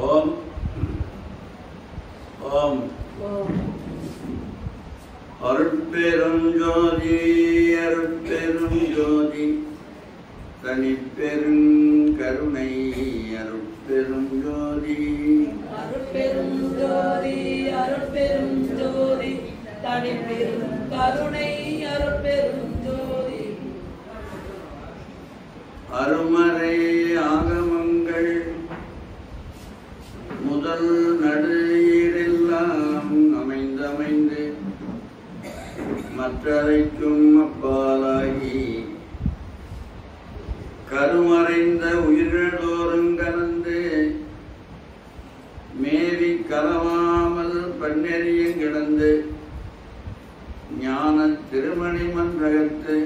ஓம் ஓம் அருட்பெரும் ஜோதி அருட்பெரும் ஜோதி தனிப்பெரும் கருணை அருட்பெரும் ஜோதி அருட்பெரும் ஜோதி அருட்பெரும் ஜோதி தனிப்பெரும் கருணை அருட்பெரும் ஜோதி அருமறை ஆகமங்கள் முதல் நடுயிரெல்லாம் அமைந்தமைந்து மற்றரைக்கும் அப்பாலாகி கருமறைந்த உயிரிழந்தோறும் கலந்து மேவி கலவாமல் பன்னெறியும் கிடந்து ஞான திருமணி மன்றகத்து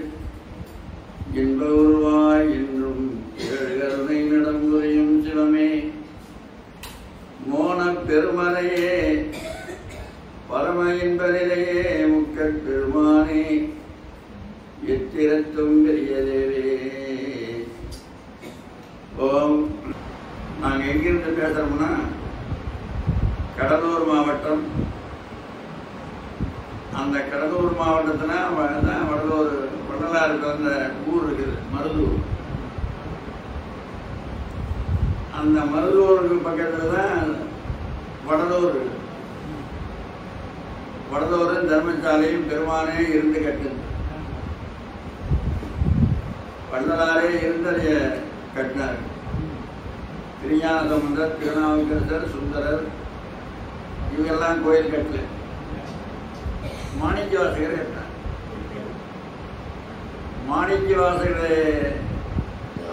இன்ப உருவாய் என்றும் ஏழு கருணை நடம்புரியும் சிவமே மோன பெருமறையே பரம இன்பரிலேயே முக்கட் பெருமானே எத்திரத்தும் பெரிய தேவே. ஓம். நாங்கள் எங்கிருந்து பேசுறோம்னா கடலூர் மாவட்டம். அந்த கடலூர் மாவட்டத்தில் வடலூர் வடலாருக்கு அந்த ஊர் இருக்குது மருதூர். அந்த மருதூருக்கு பக்கத்தில் தான் வடலூர் இருக்குது. வடலூரும் தர்மசாலையும் பெருமானே இருந்து கட்டுது. வள்ளலாரே இருந்ததைய கட்டினார். திருஞான சம்பந்தர், திருநாவுக்கரசர், சுந்தரர் இவங்கெல்லாம் கோயில் கட்டல. மாணிக்க வாசகர் கட்டினார். மாணிக்க வாசகரை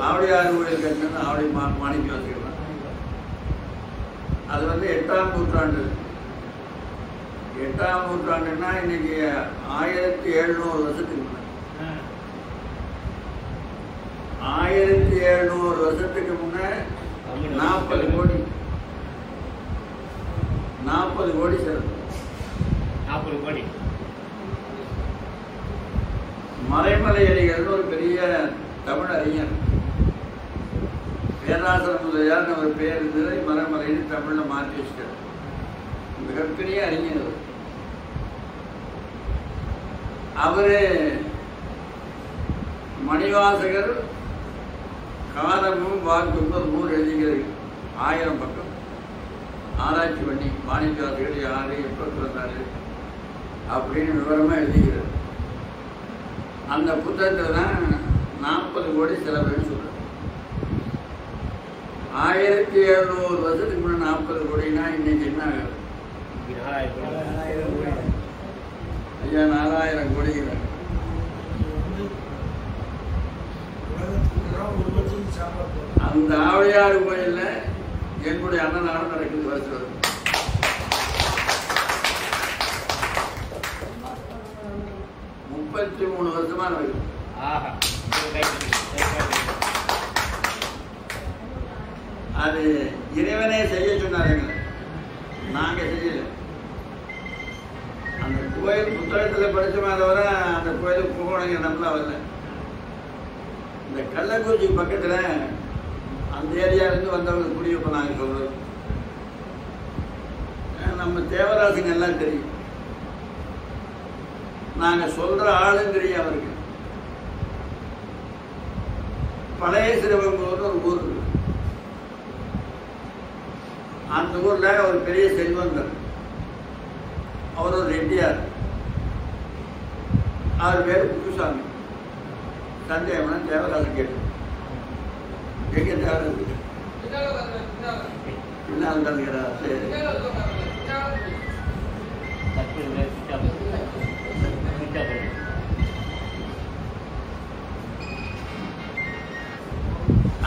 ஆவடியார் கோயில் கட்டினது ஆவடி மாணிக்க வாசகர் தான். அது 8ஆம் நூற்றாண்டு. 8ஆம் நூற்றாண்டுன்னா இன்னைக்கு 1700 வருஷத்துக்கு முன்னாடி. 1700 வருஷத்துக்கு முன்ன 40 கோடி 40 கோடி சிறப்பு. 40 கோடி. மலைமலை அடிகள் ஒரு பெரிய தமிழ் அறிஞர். பேராசர முதலியார் ஒரு பேர் இருந்ததை மலைமலைன்னு தமிழ்ல மாற்றி வச்சுட்டார். மிகப்பெரிய அறிஞர். அவரு மணிவாசகர் காலமும் வாக்கும் ஒரு நூல் எழுதிக்கிறது. 1000 பக்கம் ஆராய்ச்சி பண்ணி மாணிக்கவாசகர் யாரு எப்ப பிறந்தாரு அப்படின்னு விவரமா எழுதிக்கிறது. அந்த புத்தகத்தில் தான் 40 கோடி செலவுன்னு சொல்றாரு. 1700 வருஷத்துக்கு முன்னாடி 40 கோடினா இன்னைக்கு என்ன ஆகுது? ஐயா 4000 கோடிகள். அந்த ஆவடியார் கோயில்ல என்னுடைய அண்ணனாலும் நடக்குது வருஷம். முப்பத்தி 3 வருஷமா நடக்குது. அது இறைவனே செய்ய சொன்னாருங்க, நாங்க செய்யல. அந்த கோயில் புத்தகத்துல படிச்சோமே தவிர அந்த கோயிலுக்கு போகணுங்க நம்மள வரல. இந்த கள்ளக்குறிச்சி பக்கத்துல அந்த ஏரியால இருந்து வந்தவங்க குடியிருப்ப நாங்க சொல்றோம். நம்ம தேவராசிங்க எல்லாம் தெரியும். நாங்க சொல்ற ஆளும் தெரியும் அவருக்கு. பழைய சிறுவங்கூர்னு ஒரு ஊர் இருக்கு. அந்த ஊர்ல ஒரு பெரிய செல்வந்தர். அவர் ஒரு ரெட்டியார். அவர் பேரு குப்புசாமி. சந்தேகம்னா தேவராசன் கேட்டு எங்க தேவராசு பின்னால் கலக்கிறா. சரி,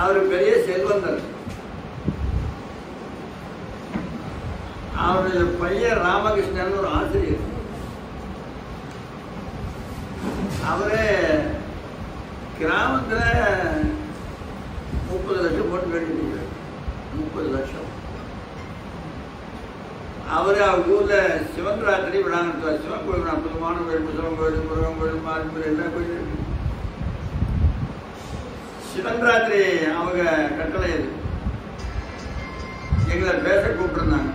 அவர் பெரிய செல்வந்தர். அவருடைய பையன் ராமகிருஷ்ணன் ஒரு ஆசிரியர். அவரே கிராமத்துல 30 லட்சம் போட்டு கட்டிட்டு 30 லட்சம். அவரு அவங்க ஊர்ல சிவன் ராத்திரி விழா நடத்துவார். சிவன் கோயில் அற்புதமான கோயில், சிவன் கோயில், முருகன் கோயில், மாரியம்மன் கோயில், எல்லா கோயிலும் இருக்கு. சிவன் ராத்திரி அவங்க கட்டளை அது. எங்களை பேச கூப்பிட்டுருந்தாங்க.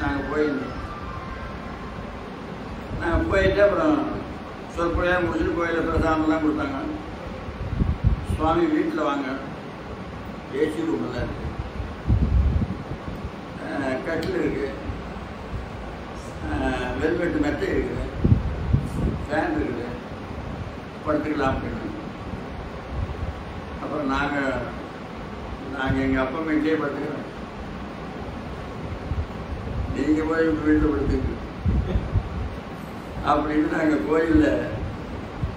நாங்கள் போயிருந்தோம். நாங்கள் போயிட்டு அப்புறம் சொற்பொழியாக முடிச்சுட்டு கோயிலில் பிரசாதம்லாம் கொடுத்தாங்க. சுவாமி வீட்டில் வாங்க, ஏசி ரூமில் தான் இருக்குது, கட்டில் இருக்குது, வெல்வெட்டு மெத்தை இருக்குது, ஃபேன் இருக்குது, படுத்துக்கலாம் அப்படின்னு. அப்புறம் நாங்கள் எங்கள் அப்பா வீட்டிலே படுத்துக்கிறோம். நீங்கள் போய் உங்கள் வீட்டில் படுத்துக்கு அப்படின்னு நாங்கள் கோயிலில்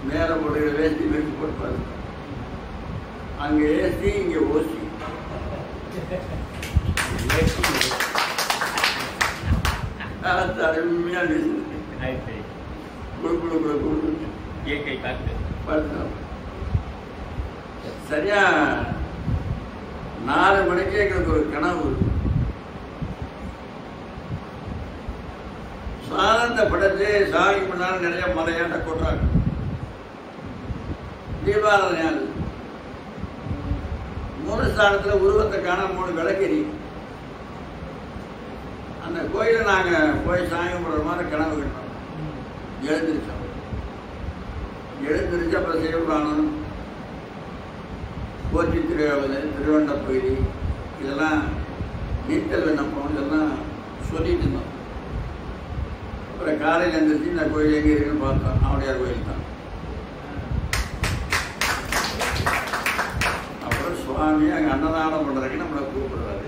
மேலே போடுகிற வேஷ்டி வச்சு போட்டு அங்கே ஏசி, இங்கே ஓசி. அருமையாக இயற்கை காற்று படுத்தோம். சரியா 4 மணிக்கு எங்களுக்கு ஒரு கனவு. சாதந்த படைச்சு சாமி பண்ணாலும் நிறைய மலையாண்ட கொட்டாங்க. தீபாவளி நாள் மூலஸ்தானத்தில் உருவத்தை காண 3 விளக்கெறி. அந்த கோயிலை நாங்கள் போய் சாமி கும்பிட்ற மாதிரி கனவு கண்டோம். எழுந்திருச்சோம். அப்புறம் சிவபுராணம், போற்றி திருவாவூர், திருவண்ணப்பகுதி, இதெல்லாம் நீட்டல் விண்ணப்பம், இதெல்லாம் சொல்லிட்டு இருந்தோம். அப்புறம் காலையில் எழுந்திரிச்சு இந்த கோயில் எங்கே இருக்குன்னு பார்த்தோம். அவடையார் கோயில் தான். அப்புறம் சுவாமி அங்கே அன்னதானம் பண்ணுறதுக்கு நம்மளை கூப்பிடுறாரு.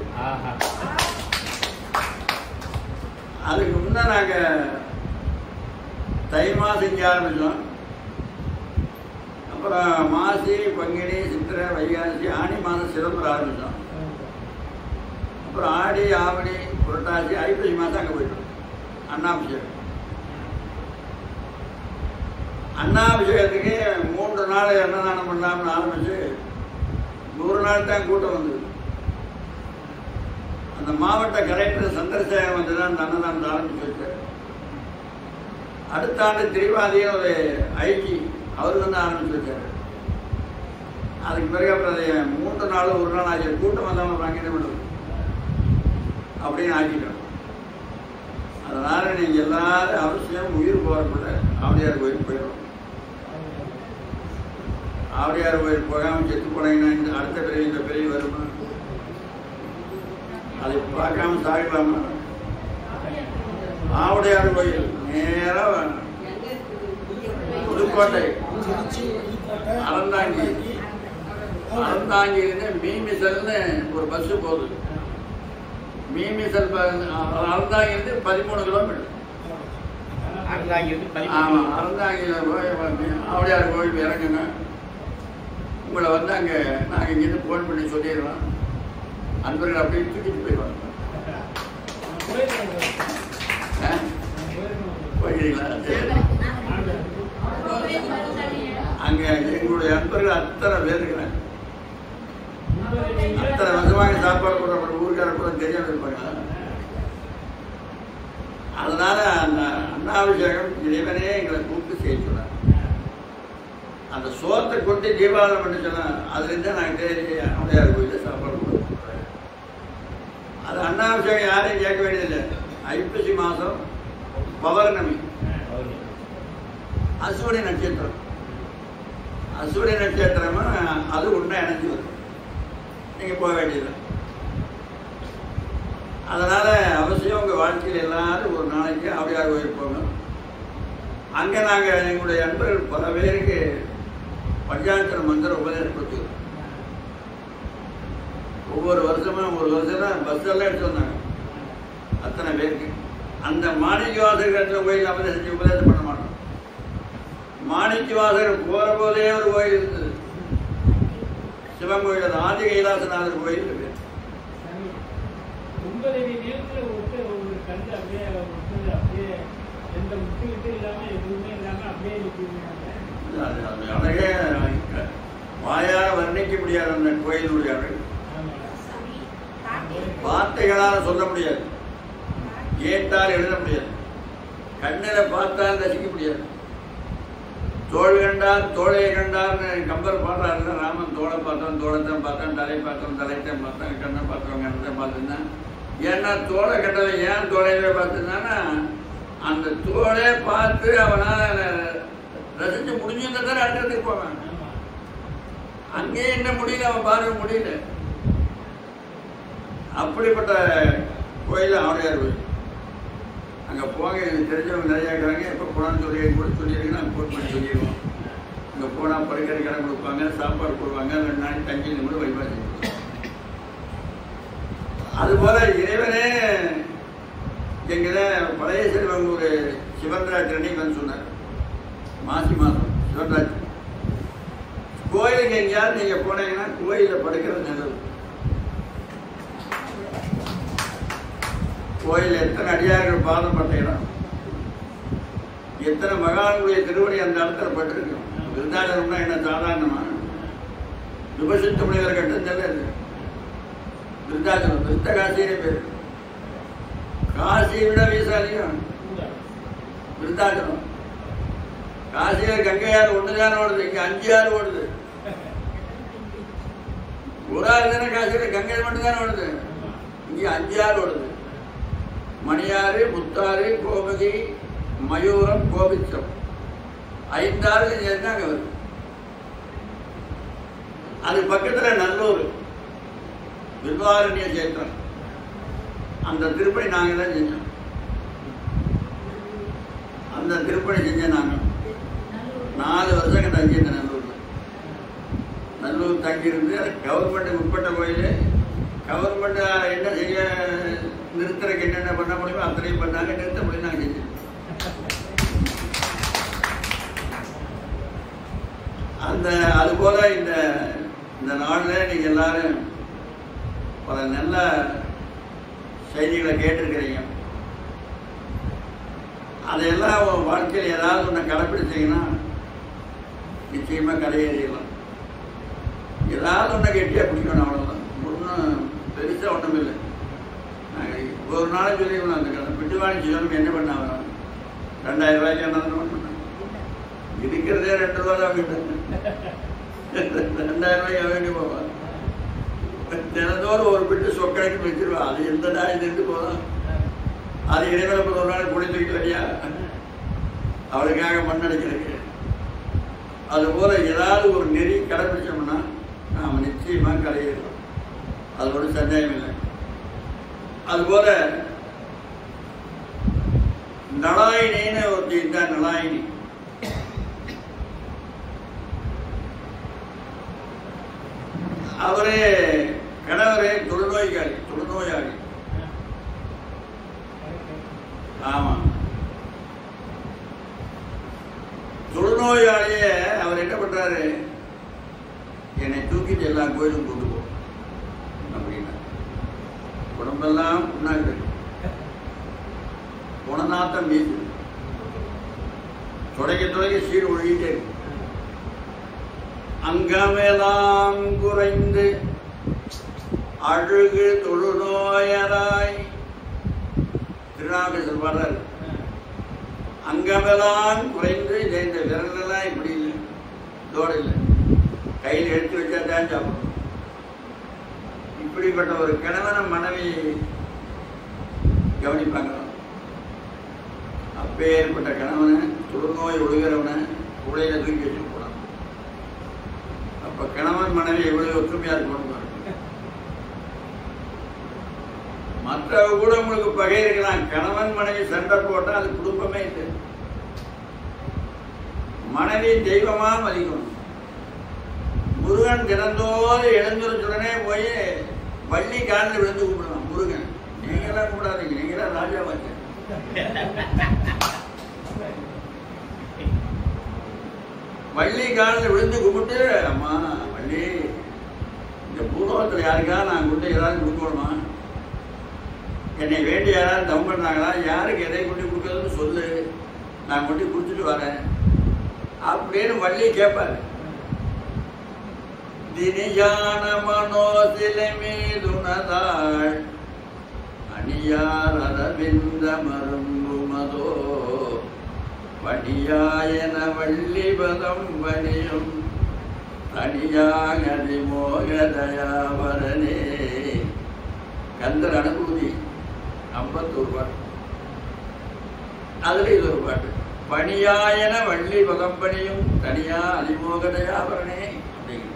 அதுக்கு முன்னே நாங்கள் தை மாதம் இங்கே ஆரம்பித்தோம். அப்புறம் மாசி, பங்குனி, சித்திரை, வைகாசி, ஆனி மாதம் சிறப்பு ஆரம்பித்தோம். அப்புறம் ஆடி, ஆவணி, புரட்டாசி, ஐப்பசி மாதம் அங்கே போயிட்டோம். அன்னாபிஷேகம். அன்னாபிஷேகத்துக்கு 3 நாள் அன்னதானம் பண்ணலாம்னு ஆரம்பிச்சு 100 நாள் தான் கூட்டம் வந்தது. அந்த மாவட்ட கலெக்டர் சந்திரசேகர் வந்து தான் அந்த அன்னதானத்தை ஆரம்பிச்சு வச்சார். அடுத்த ஆண்டு திரிவாதியும் ஒரு ஐஜி அவர் வந்து ஆரம்பிச்சு வச்சார். அதுக்கு பிறகு அப்புறம் அதை 3 நாள் 1 நாள் ஆச்சு. கூட்டம் வந்தாமல் வாங்கிட விடுது அப்படின்னு ஆக்கிட்டோம். அதனால நீங்கள் எல்லாரும் அவசியம் உயிர் போகிறப்பட ஆவடியார் கோயில் போயிடும். ஆவடியார் கோயில் போகாமல் செத்து போனீங்கன்னா அடுத்த பிறகு இந்த பிறகு வருமா? அதை பார்க்காம சாகலாமா? ஆவடியார் கோயில் நேராக புதுக்கோட்டை அறந்தாங்கிலிருந்து மீமிசல்னு ஒரு பஸ்ஸு போகுது. மீமிசல் அறந்தாங்கிலிருந்து 13 கிலோமீட்டர். ஆமாம், அறந்தாங்கியில் போய் ஆவடியார் கோயில் இறங்குங்க. உங்களை வந்து அங்கே நாங்கள் இங்கேருந்து ஃபோன் பண்ணி சொல்லிடுவோம். அன்பர்கள் அப்படியே தூக்கிட்டு போயிடுவாங்க. போய்க்கிறீங்களா? சரி. அங்கே எங்களுடைய அன்பர்கள் அத்தனை பேர் இருக்கிறாங்க. அத்தனை வருஷமாக சாப்பாடு போடுற ஊருக்கார கூட தெரியாமல் இருப்பாங்க. அதனால அந்த அன்னாபிஷேகம் இறைவனே எங்களை கூப்பிட்டு செய்ய சொன்னார். அந்த சோத்தை கொண்டு தீபாவளி பண்ணி சொன்னார். அதுலேருந்து நாங்கள் தேடி அவடையார் கோயிலில் சாப்பாடு கொடுக்குறோம். அது அன்னாபிஷேகம் யாரையும் கேட்க வேண்டியதில்லை. ஐப்பசி மாதம் பௌர்ணமி, அசுவடி நட்சத்திரம். அசுவடி நட்சத்திரமா அது ஒன்றா இணைஞ்சு வரும். நீங்கள் போக வேண்டியது. அதனால் அவசியம் உங்கள் வாழ்க்கையில் எல்லாரும் ஒரு நாளைக்கு ஆவடியார் கோயில் போகணும். அங்கே நாங்கள் எங்களுடைய நண்பர்கள் பல பேருக்கு பஞ்சாயத்து மந்திர உபதேசம் கொடுத்துருக்கோம். ஒவ்வொரு வருஷமும் ஒரு வருஷம் பஸ்ஸெல்லாம் எடுத்து வந்தாங்க அத்தனை பேருக்கு. அந்த மாணிக்கவாசகர் கோயில் நம்ம செஞ்சு உபதேசம் பண்ண மாட்டோம். மாணிக்கவாசகர் போகிற போதே ஒரு கோயில் இருந்தது. சிவன் கோயில், அது ஆதி கைலாசநாதர் கோயில் இருக்கு. அழகே வாயார வர்ணிக்க முடியாது அந்த கோயிலுடைய அழகு. வார்த்தைகளால் சொல்ல முடியாது, கேட்டால் எழுத முடியாது, கண்ணில் பார்த்தால் ரசிக்க முடியாது. தோள் கண்டால் தோளை கண்டார்னு கம்பர் பாடுறாருன்னா, ராமன் தோளை பார்த்தான், தோளத்தான் பார்த்தான், தலை பார்த்தோம், தலைத்தான் பார்த்தான், கண்ணை பார்த்தோம், கண்ணத்தை பார்த்துன்னா ஏன்னா தோலை கட்டலை ஏன் தோலையவே பார்த்துருந்தான்னா அந்த தோலை பார்த்து அவனால் ரசிச்சு முடிஞ்சுன்னு தானே அடுத்ததுக்கு போவான். அங்கேயே என்ன முடியல, அவன் பார்க்க முடியல. அப்படிப்பட்ட கோயில் ஆவுடையார் கோயில். அங்கே போங்க, எனக்கு தெரிஞ்சவங்க நிறையா இருக்கிறாங்க. எப்போ போனான்னு சொல்லி கூட சொல்லியிருக்கேன், நாங்கள் ஃபோன் பண்ணி சொல்லிடுவோம். அங்கே போனால் படுக்கிற இடம் கொடுப்பாங்க, சாப்பாடு போடுவாங்க, 2 நாளைக்கு தங்கி கூட வழிபாடு செய்வாங்க. அதுபோல இறைவனே எங்களை பழைய செல்வங்கூர் சிவன்ராஜ் அன்னைக்கு வந்து சொன்னார். மாசி மாதம் சிவன்ராஜ் கோயிலுக்கு எங்கேயாவது நீங்கள் போனீங்கன்னா கோயிலில் படுக்கிறது நல்லது. கோயில் எத்தனை அடியார்கள் பாதம் பட்ட இடம், எத்தனை மகான்களுடைய திருவடி அந்த இடத்துல பட்டிருக்கோம். விருந்தாளர்னா என்ன சாதாரணமா? விபசித்த முனிவர் கட்டத்தில் இருக்கு விருத்தாச்சலம், விருத்த காசியே பேர். காசியை விட வீசாலியும் விருத்தாச்சலம். காசியில் கங்கையாறு ஒண்ணுதான் ஓடுது, இங்க 5 ஆறு ஓடுது. ஒரு ஆறு தானே காசியில் கங்கை மட்டும்தான் ஓடுது, இங்க 5 ஆறு ஓடுது. மணியாறு, முத்தாறு, கோமதி, மயூரம், கோபிச்சம், 5 ஆறுக்கு சேர்ந்து அங்கே வருது. அது பக்கத்தில் நல்லூர் வில்வாரண்ய சேத்திரம். அந்த திருப்பணி நாங்கள் தான் செஞ்சோம். அந்த திருப்பணி செஞ்ச நாங்கள் 4 வருஷம் தங்கியிருந்தேன் நல்லூர்ல. நல்லூர் தங்கியிருந்து கவர்மெண்ட்டுக்கு உட்பட்ட கோயில். கவர்மெண்ட் என்ன செய்ய நிறுத்துறதுக்கு என்னென்ன பண்ண முடியுமோ அத்தனையும் பண்ணாங்க. நிறுத்த முடியும் நாங்கள் செஞ்சோம். அந்த அதுபோல இந்த நாளில் நீங்கள் எல்லாரும் பல நல்ல செய்திகளை கேட்டிருக்கிறீங்க. அதையெல்லாம் வாழ்க்கையில் ஏதாவது ஒன்று கடைப்பிடிச்சிங்கன்னா நிச்சயமாக கரையேறிடலாம். ஏதாவது ஒன்றை கெட்டியாக பிடிக்கணும், அவ்வளோதான். ஒன்றும் பெருசாக ஒன்றும் இல்லை. நாங்கள் ஒரு நாளைக்கு சொல்லிக்கணும். அந்த கடை பிட்டுவாணி செய்யணும் என்ன பண்ண ஆகணும். 2000 ரூபாய்க்கு என்ன பண்ண இருக்கிறதே 2 ரூபா தான் கிட்ட 2000 ரூபாய்க்கு வேண்டி போவான். தினந்தோறும் ஒரு பிட்டு சொக்கடைக்கு வச்சிருவான். அது எந்த நாய் நின்று போதும். அது இடைவெளி ஒரு நாள் குடி தூக்கிட்டு வரியா அவளுக்காக மண்ணடைக்கிறதுக்கு. அதுபோல ஏதாவது ஒரு நெறி கடைபிடிச்சோம்னா நாம் நிச்சயமாக கரையிடலாம். அது ஒரு சந்தேகம் இல்லை. அதுபோல நலாயினின்னு ஒருத்தி இருந்தா. நலாயினி அவரே கணவரே தொழுநோயாளி. ஆமா, தொழுநோயாளியே அவர் என்ன பண்றாரு, என்னை தூக்கிட்டு எல்லா கோயிலும் கொண்டு போ அப்படின்னா. உடம்பெல்லாம் புண்ணாக்கு, குணநாத்தம் வீசு, துடைக்க சீர் ஒழுகிட்டே இருக்கு. அங்கமெல்லாம் குறைந்து அழுகு தொழுநோயராய். திருநாவுக்கரசர் சொல்வார், அங்கமெல்லாம் குறைந்து இந்த விரலெல்லாம் இப்படி இல்லை, தோடு இல்லை, கையில் எடுத்து வச்சா தான் சாப்பிடணும். இப்படிப்பட்ட ஒரு கணவனை மனைவி கவனிப்பாங்க. அப்பேற்பட்ட கணவனை, தொழுநோய் ஒழுகிறவனை உடையில தூக்கி வச்சு போனான். அப்ப கணவன் மனைவி எவ்வளவு ஒற்றுமையா இருக்கணும். மற்றவங்க கூட உங்களுக்கு பகை இருக்கலாம். கணவன் மனைவி சண்டை போட்டா அது குடும்பமே இல்லை. மனைவி தெய்வமா மதிக்கணும். முருகன் தினந்தோறும் எழுந்துடனே போய் வள்ளி காலில் விழுந்து கும்பிடலாம். முருகன் நீங்களாம் கும்பிடாதீங்க, நீங்களாம் ராஜா வாங்க. வள்ளி காலில் விழுந்து கும்பிட்டு, அம்மா வள்ளி, இந்த பூலோகத்தில் யாருக்கா நான் கொண்டு ஏதாவது கொடுக்கணுமா, என்னை வேண்டி யாராவது தம் பண்ணாங்களா, யாருக்கு எதை கொண்டு கொடுக்கறதுன்னு சொல்லு, நான் கொண்டு கொடுத்துட்டு வரேன் அப்படின்னு வள்ளி கேட்பாரு. தினியான மனோசிலை மீதுனதாள் அணியார் அரவிந்த மருங்குமதோ பணியாயன வள்ளிபதம் பணியும் தனியாகதி மோகதயாவரனே. கந்தர் அனுபூதி 51 பாட்டு. அதுல இது ஒரு பாட்டு. பணியாயன வள்ளி பகம்பணியும் தனியா அதிமோகதையாபரணே அப்படிங்கிற.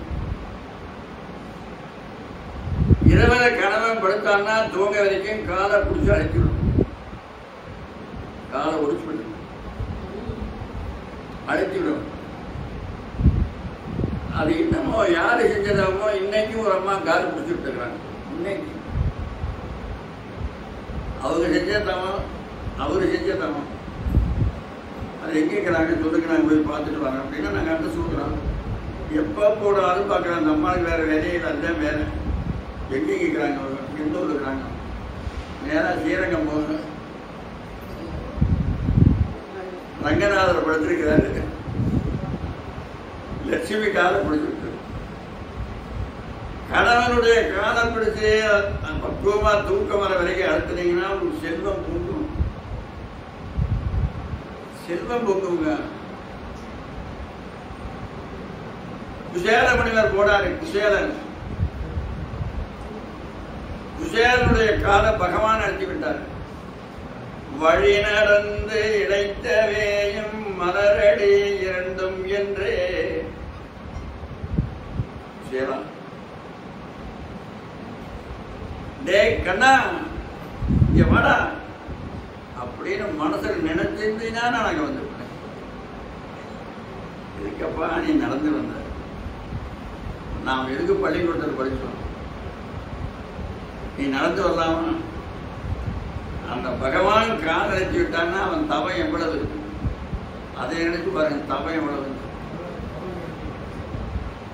இரவல கணவன் படுத்தான்னா தூங்க வரைக்கும் காலை பிடிச்சி அழைச்சிடும், காலை ஒடிச்சுவிடும், அழைச்சிவிடும். அது இன்னமோ யாரு செஞ்சதாமோ இன்னைக்கும் ஒரு அம்மா காலை பிடிச்சிட்டு இருக்கிறாங்க. இன்னைக்கு அவங்க செஞ்ச தவம், அவரு செஞ்ச தவம். அது எங்கே இருக்கிறாங்க சொல்லுங்க, நாங்கள் போய் பார்த்துட்டு வரோம் அப்படின்னா நாங்கள் அடுத்து சொல்கிறோம். எப்போ போனாலும் பார்க்குறோம். அந்த அம்மாவுக்கு வேறு வேலையில் அதுதான் வேலை. எங்கே கேட்குறாங்க, எந்த ஊர் இருக்கிறாங்க, நேராக ஸ்ரீரங்கம் போங்க. ரங்கநாதர் படுத்திருக்கிறாரு, லட்சுமி காலை பிடிச்சிருக்கு. கணவனுடைய காலை பிடிச்சி பக்குவமா தூக்கம் வர வரைக்கும் அழுத்தினீங்கன்னா உங்களுக்கு செல்வம் பொங்கும், செல்வம் பொங்குங்க. குசேல முனிவர் போனாரு. குசேலன், குசேலனுடைய கால பகவான் அழைத்து விட்டார். வழி நடந்து இழைத்தவேயும் மலரடி இரண்டும் என்றே குசேலா, டே கண்ணா இங்க வாடா அப்படின்னு மனசுல நினைச்சிருந்தீங்கன்னா நாங்க வந்துருப்பேன். இதுக்கப்பா நீ நடந்து வந்த, நாம் எதுக்கு பள்ளிக்கூடத்தில் படிச்சோம், நீ நடந்து வரலாமா? அந்த பகவான் கால் அழைச்சி விட்டான்னா அவன் தவம் எவ்வளவு இருக்கு அதை நினைச்சு பாருங்க. தவம் எவ்வளவு இருக்கு,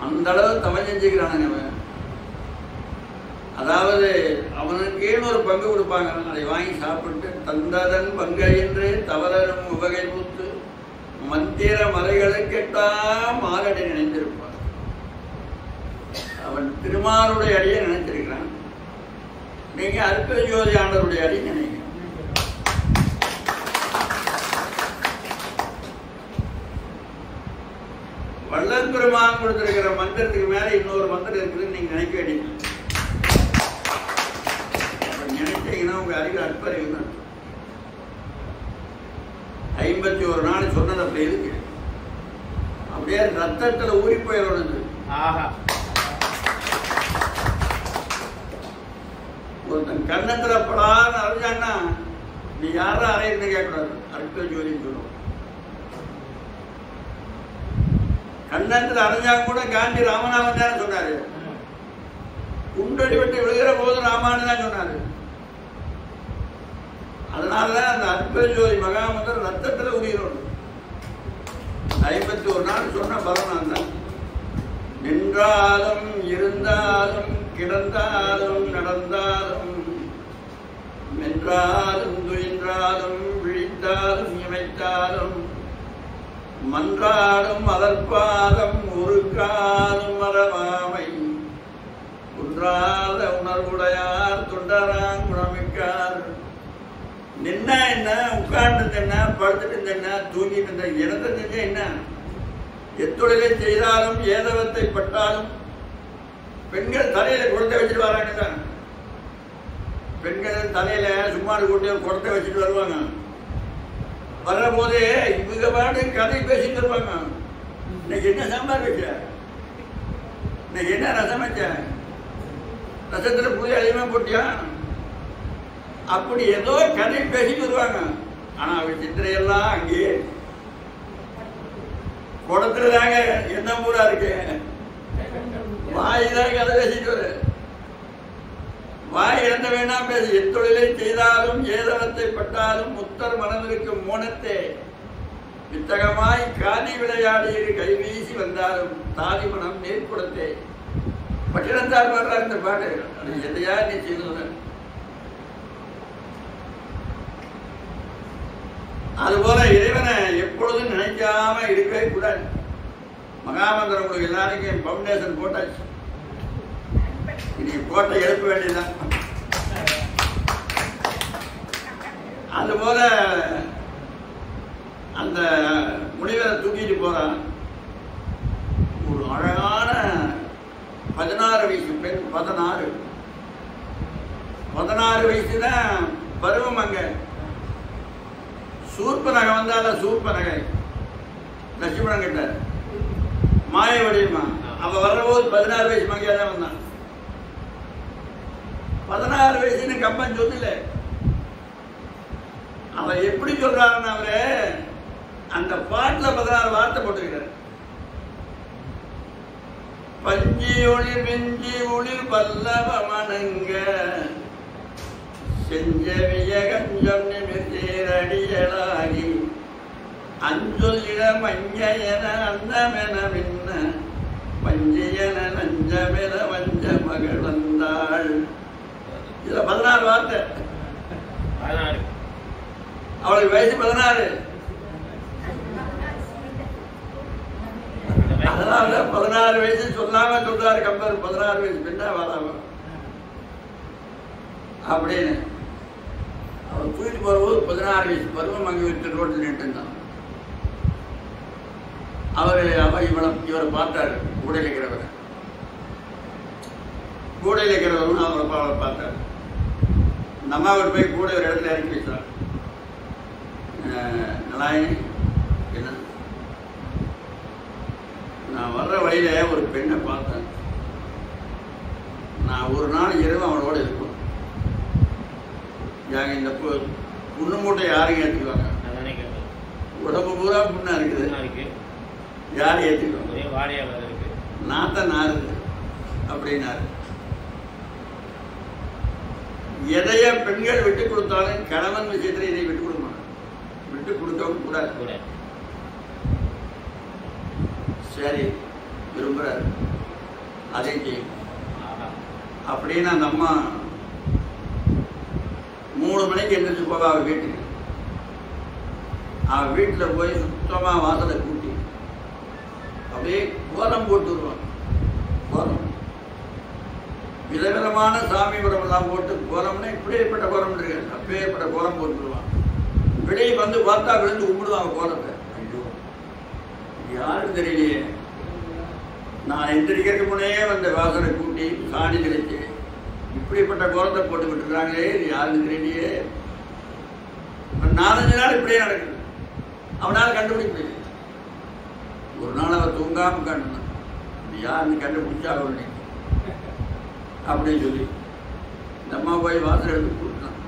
அந்த அளவு தவம் செஞ்சுக்கிறானுங்க அவன். அதாவது அவனுக்கேன்னு ஒரு பங்கு கொடுப்பாங்க, அதை வாங்கி சாப்பிட்டு தந்ததன் பங்கை என்று தவறரும் உவகை பூத்து மந்திர மலைகளுக்கெட்டா மாலடி நினைத்திருப்பான். அவன் திருமாலுடைய அடியை நினைத்திருக்கிறான். நீங்க அற்புத ஜோதி ஆண்டவருடைய அடி நினைக்கிறீங்க. வள்ளல் பெருமான் கொடுத்திருக்கிற மந்திரத்துக்கு மேல இன்னொரு மந்திரம் இருக்குதுன்னு நீங்க நினைக்க வேண்டியது. நினைச்சீங்கன்னா உங்க அறிவு அற்பறிவு தான். 51 நாள் சொன்னது அப்படி இருக்கு, அப்படியே ரத்தத்துல ஊறி போயிடுறது. ஒருத்தன் கன்னத்துல படான்னு அரைஞ்சான்னா நீ யாரும் அரையிருந்து கேட்கக்கூடாது, அற்புத ஜோதின்னு சொல்லுவோம். கன்னத்துல அரைஞ்சாங்க கூட காந்தி ராமநாதன் தான் சொன்னாரு. குண்டடி விட்டு விழுகிற போது ராமானு தான் சொன்னாரு. அதனாலதான் அந்த அற்புத ஜோதி மகாமந்திரம் ரத்தத்துல உயிரோடு 51 நாள் சொன்ன பலனான் தான். நின்றாலும் இருந்தாலும் கிடந்தாலும் நடந்தாலும் மென்றாலும் துயின்றாலும் விழித்தாலும் இமைத்தாலும் மன்றாடும் அதற்பாதம் ஒரு காலும் மறவாமை குன்றாத உணர்வுடையார் தொண்டராங் குணமிக்கார். நின்ன என்ன, உட்கார்ந்து என்ன, படுத்துட்டு என்ன, தூங்கிட்டு இருந்த இடத்தை செஞ்ச என்ன, எத்தொழிலை செய்தாலும் ஏதவத்தை பட்டாலும் பெண்கள் தலையில குடத்தை வச்சுட்டு வராங்க. பெண்கள் தலையில சும்மாடு கூட்டி குடத்தை வச்சுட்டு வருவாங்க. வர்ற போதே இவங்க பாட்டு கதை பேசிட்டு இருப்பாங்க. இன்னைக்கு என்ன சாம்பார் வச்ச, இன்னைக்கு என்ன ரசம் வச்ச, ரசத்துல புளி அதிகமா போட்டியா, அப்படி ஏதோ கதை பேசிட்டு வருவாங்க. ஆனா அவ சித்திரையெல்லாம் அங்கேயே குடத்துல தாங்க என்ன ஊரா இருக்கு, வாய்தான் கதை பேசிட்டு வரு. வாய் என்ன வேணா பேசு. எத்தொழிலை செய்தாலும் ஏதவத்தை பட்டாலும் முத்தர் மனதிற்கும் மோனத்தே வித்தகமாய் காதி விளையாடி கை வீசி வந்தாலும் தாதி மனம் நேர்குடத்தே. பட்டினத்தார் பாடுறார் இந்த பாட்டு. அது எதையா நீ செய்து. அதுபோல இறைவனை எப்பொழுதும் நினைக்காம இருக்கவே கூடாது. மகாமந்திரம் உங்களுக்கு எல்லாருக்கும் பவுண்டேஷன் போட்டாச்சு, இன்னைக்கு கோட்டை எழுப்ப வேண்டியதுதான். அதுபோல அந்த முனிவரை தூக்கிட்டு போறான். ஒரு அழகான 16 வயசு பெண். 16 வயசுதான் பருவம் அங்க சூர்ப நகை வந்தால சூர்ப நகை லட்சுமணன் கிட்ட மாய வடிவமா அவ வர்றபோது 16 வயசு மங்கையா தான் வந்தான். 16 வயசுன்னு கம்பன் சொல்லல. அவ எப்படி சொல்றாருன்னு அவரு அந்த பாட்டுல 16 வார்த்தை போட்டிருக்கிறார். பஞ்சி ஒளிர் வெஞ்சி ஒளிர் பல்லவ மணங்க செஞ்சவிய கஞ்சம் நிமிர்ந்தேரடியலாகி அஞ்சொல்லிட மஞ்சயன அந்தமென மின்ன பஞ்சியன நஞ்சமென வஞ்ச மகள் வந்தாள். இதுல 16 வார்த்தை. அவளுக்கு வயசு 16. அதனால 16 வயசு சொல்லாம சொல்றாரு கம்பர். 16 வயசு பெண்ணா வாழாம அப்படின்னு அவன் தூக்கிட்டு போறபோது 16 வயசு பருவம் அங்கே விட்டு ரோட்டில் நின்று இருந்தான். இவரை பார்த்தாரு. கூடையில் இருக்கிறவரை அவரை பார்த்தாரு. இந்த அம்மாவை போய் கூட ஒரு இடத்துல இறக்கி பேசுறாரு. நலாயினி என்ன, நான் வர்ற வழியில ஒரு பெண்ணை பார்த்தேன். நான் ஒரு நாள் இரவு அவளோட இருக்கும். இந்த புண்ணு மூட்டை யாரும் ஏற்றுக்குவாங்க? உடம்பு பூரா புண்ணா இருக்குது. யாரும் ஏற்றுக்குவாங்க? நாத்தான் நாருது அப்படின்னாரு. எதைய பெண்கள் விட்டு கொடுத்தாலும் கணவன் விஷயத்துல இதை விட்டு கொடுக்க மாட்டாங்க. விட்டு கொடுக்கவும் கூடாது. சரி விரும்புறாரு அதை செய்யும் அப்படின்னு அந்த அம்மா 3 மணிக்கு எந்திரிச்சு போக அவ வீட்டுக்கு. அவன் வீட்டுல போய் சுத்தமா வாசலை கூட்டி அப்படியே கோலம் போட்டு வருவான். கோலம் விதவிதமான சாமி படம் எல்லாம் போட்டு கோலம்னா இப்படியேப்பட்ட கோலம் இருக்கு. அப்பேற்பட்ட கோலம் போட்டுருவான். வெளியே வந்து பார்த்தா விழுந்து கும்பிடுவாங்க கோலத்தை. யாரும் தெரியலையே. நான் எந்திரிக்கிறதுக்கு முன்னே வந்த வாசலை கூட்டி சாணி தெளிச்சு இப்படிப்பட்ட கோலத்தை போட்டு விட்டுருக்காங்களே, இது யாருன்னு தெரியலையே. 4-5 நாள் இப்படியே நடக்குது. அவனால் கண்டுபிடிக்க முடியல. ஒரு நாள் அவன் தூங்காம கண்டுனான். இது யாருன்னு கண்டுபிடிச்சாக உடனே அப்படின்னு சொல்லி இந்த அம்மா போய் வாசல் எடுத்து கூட்டினான்.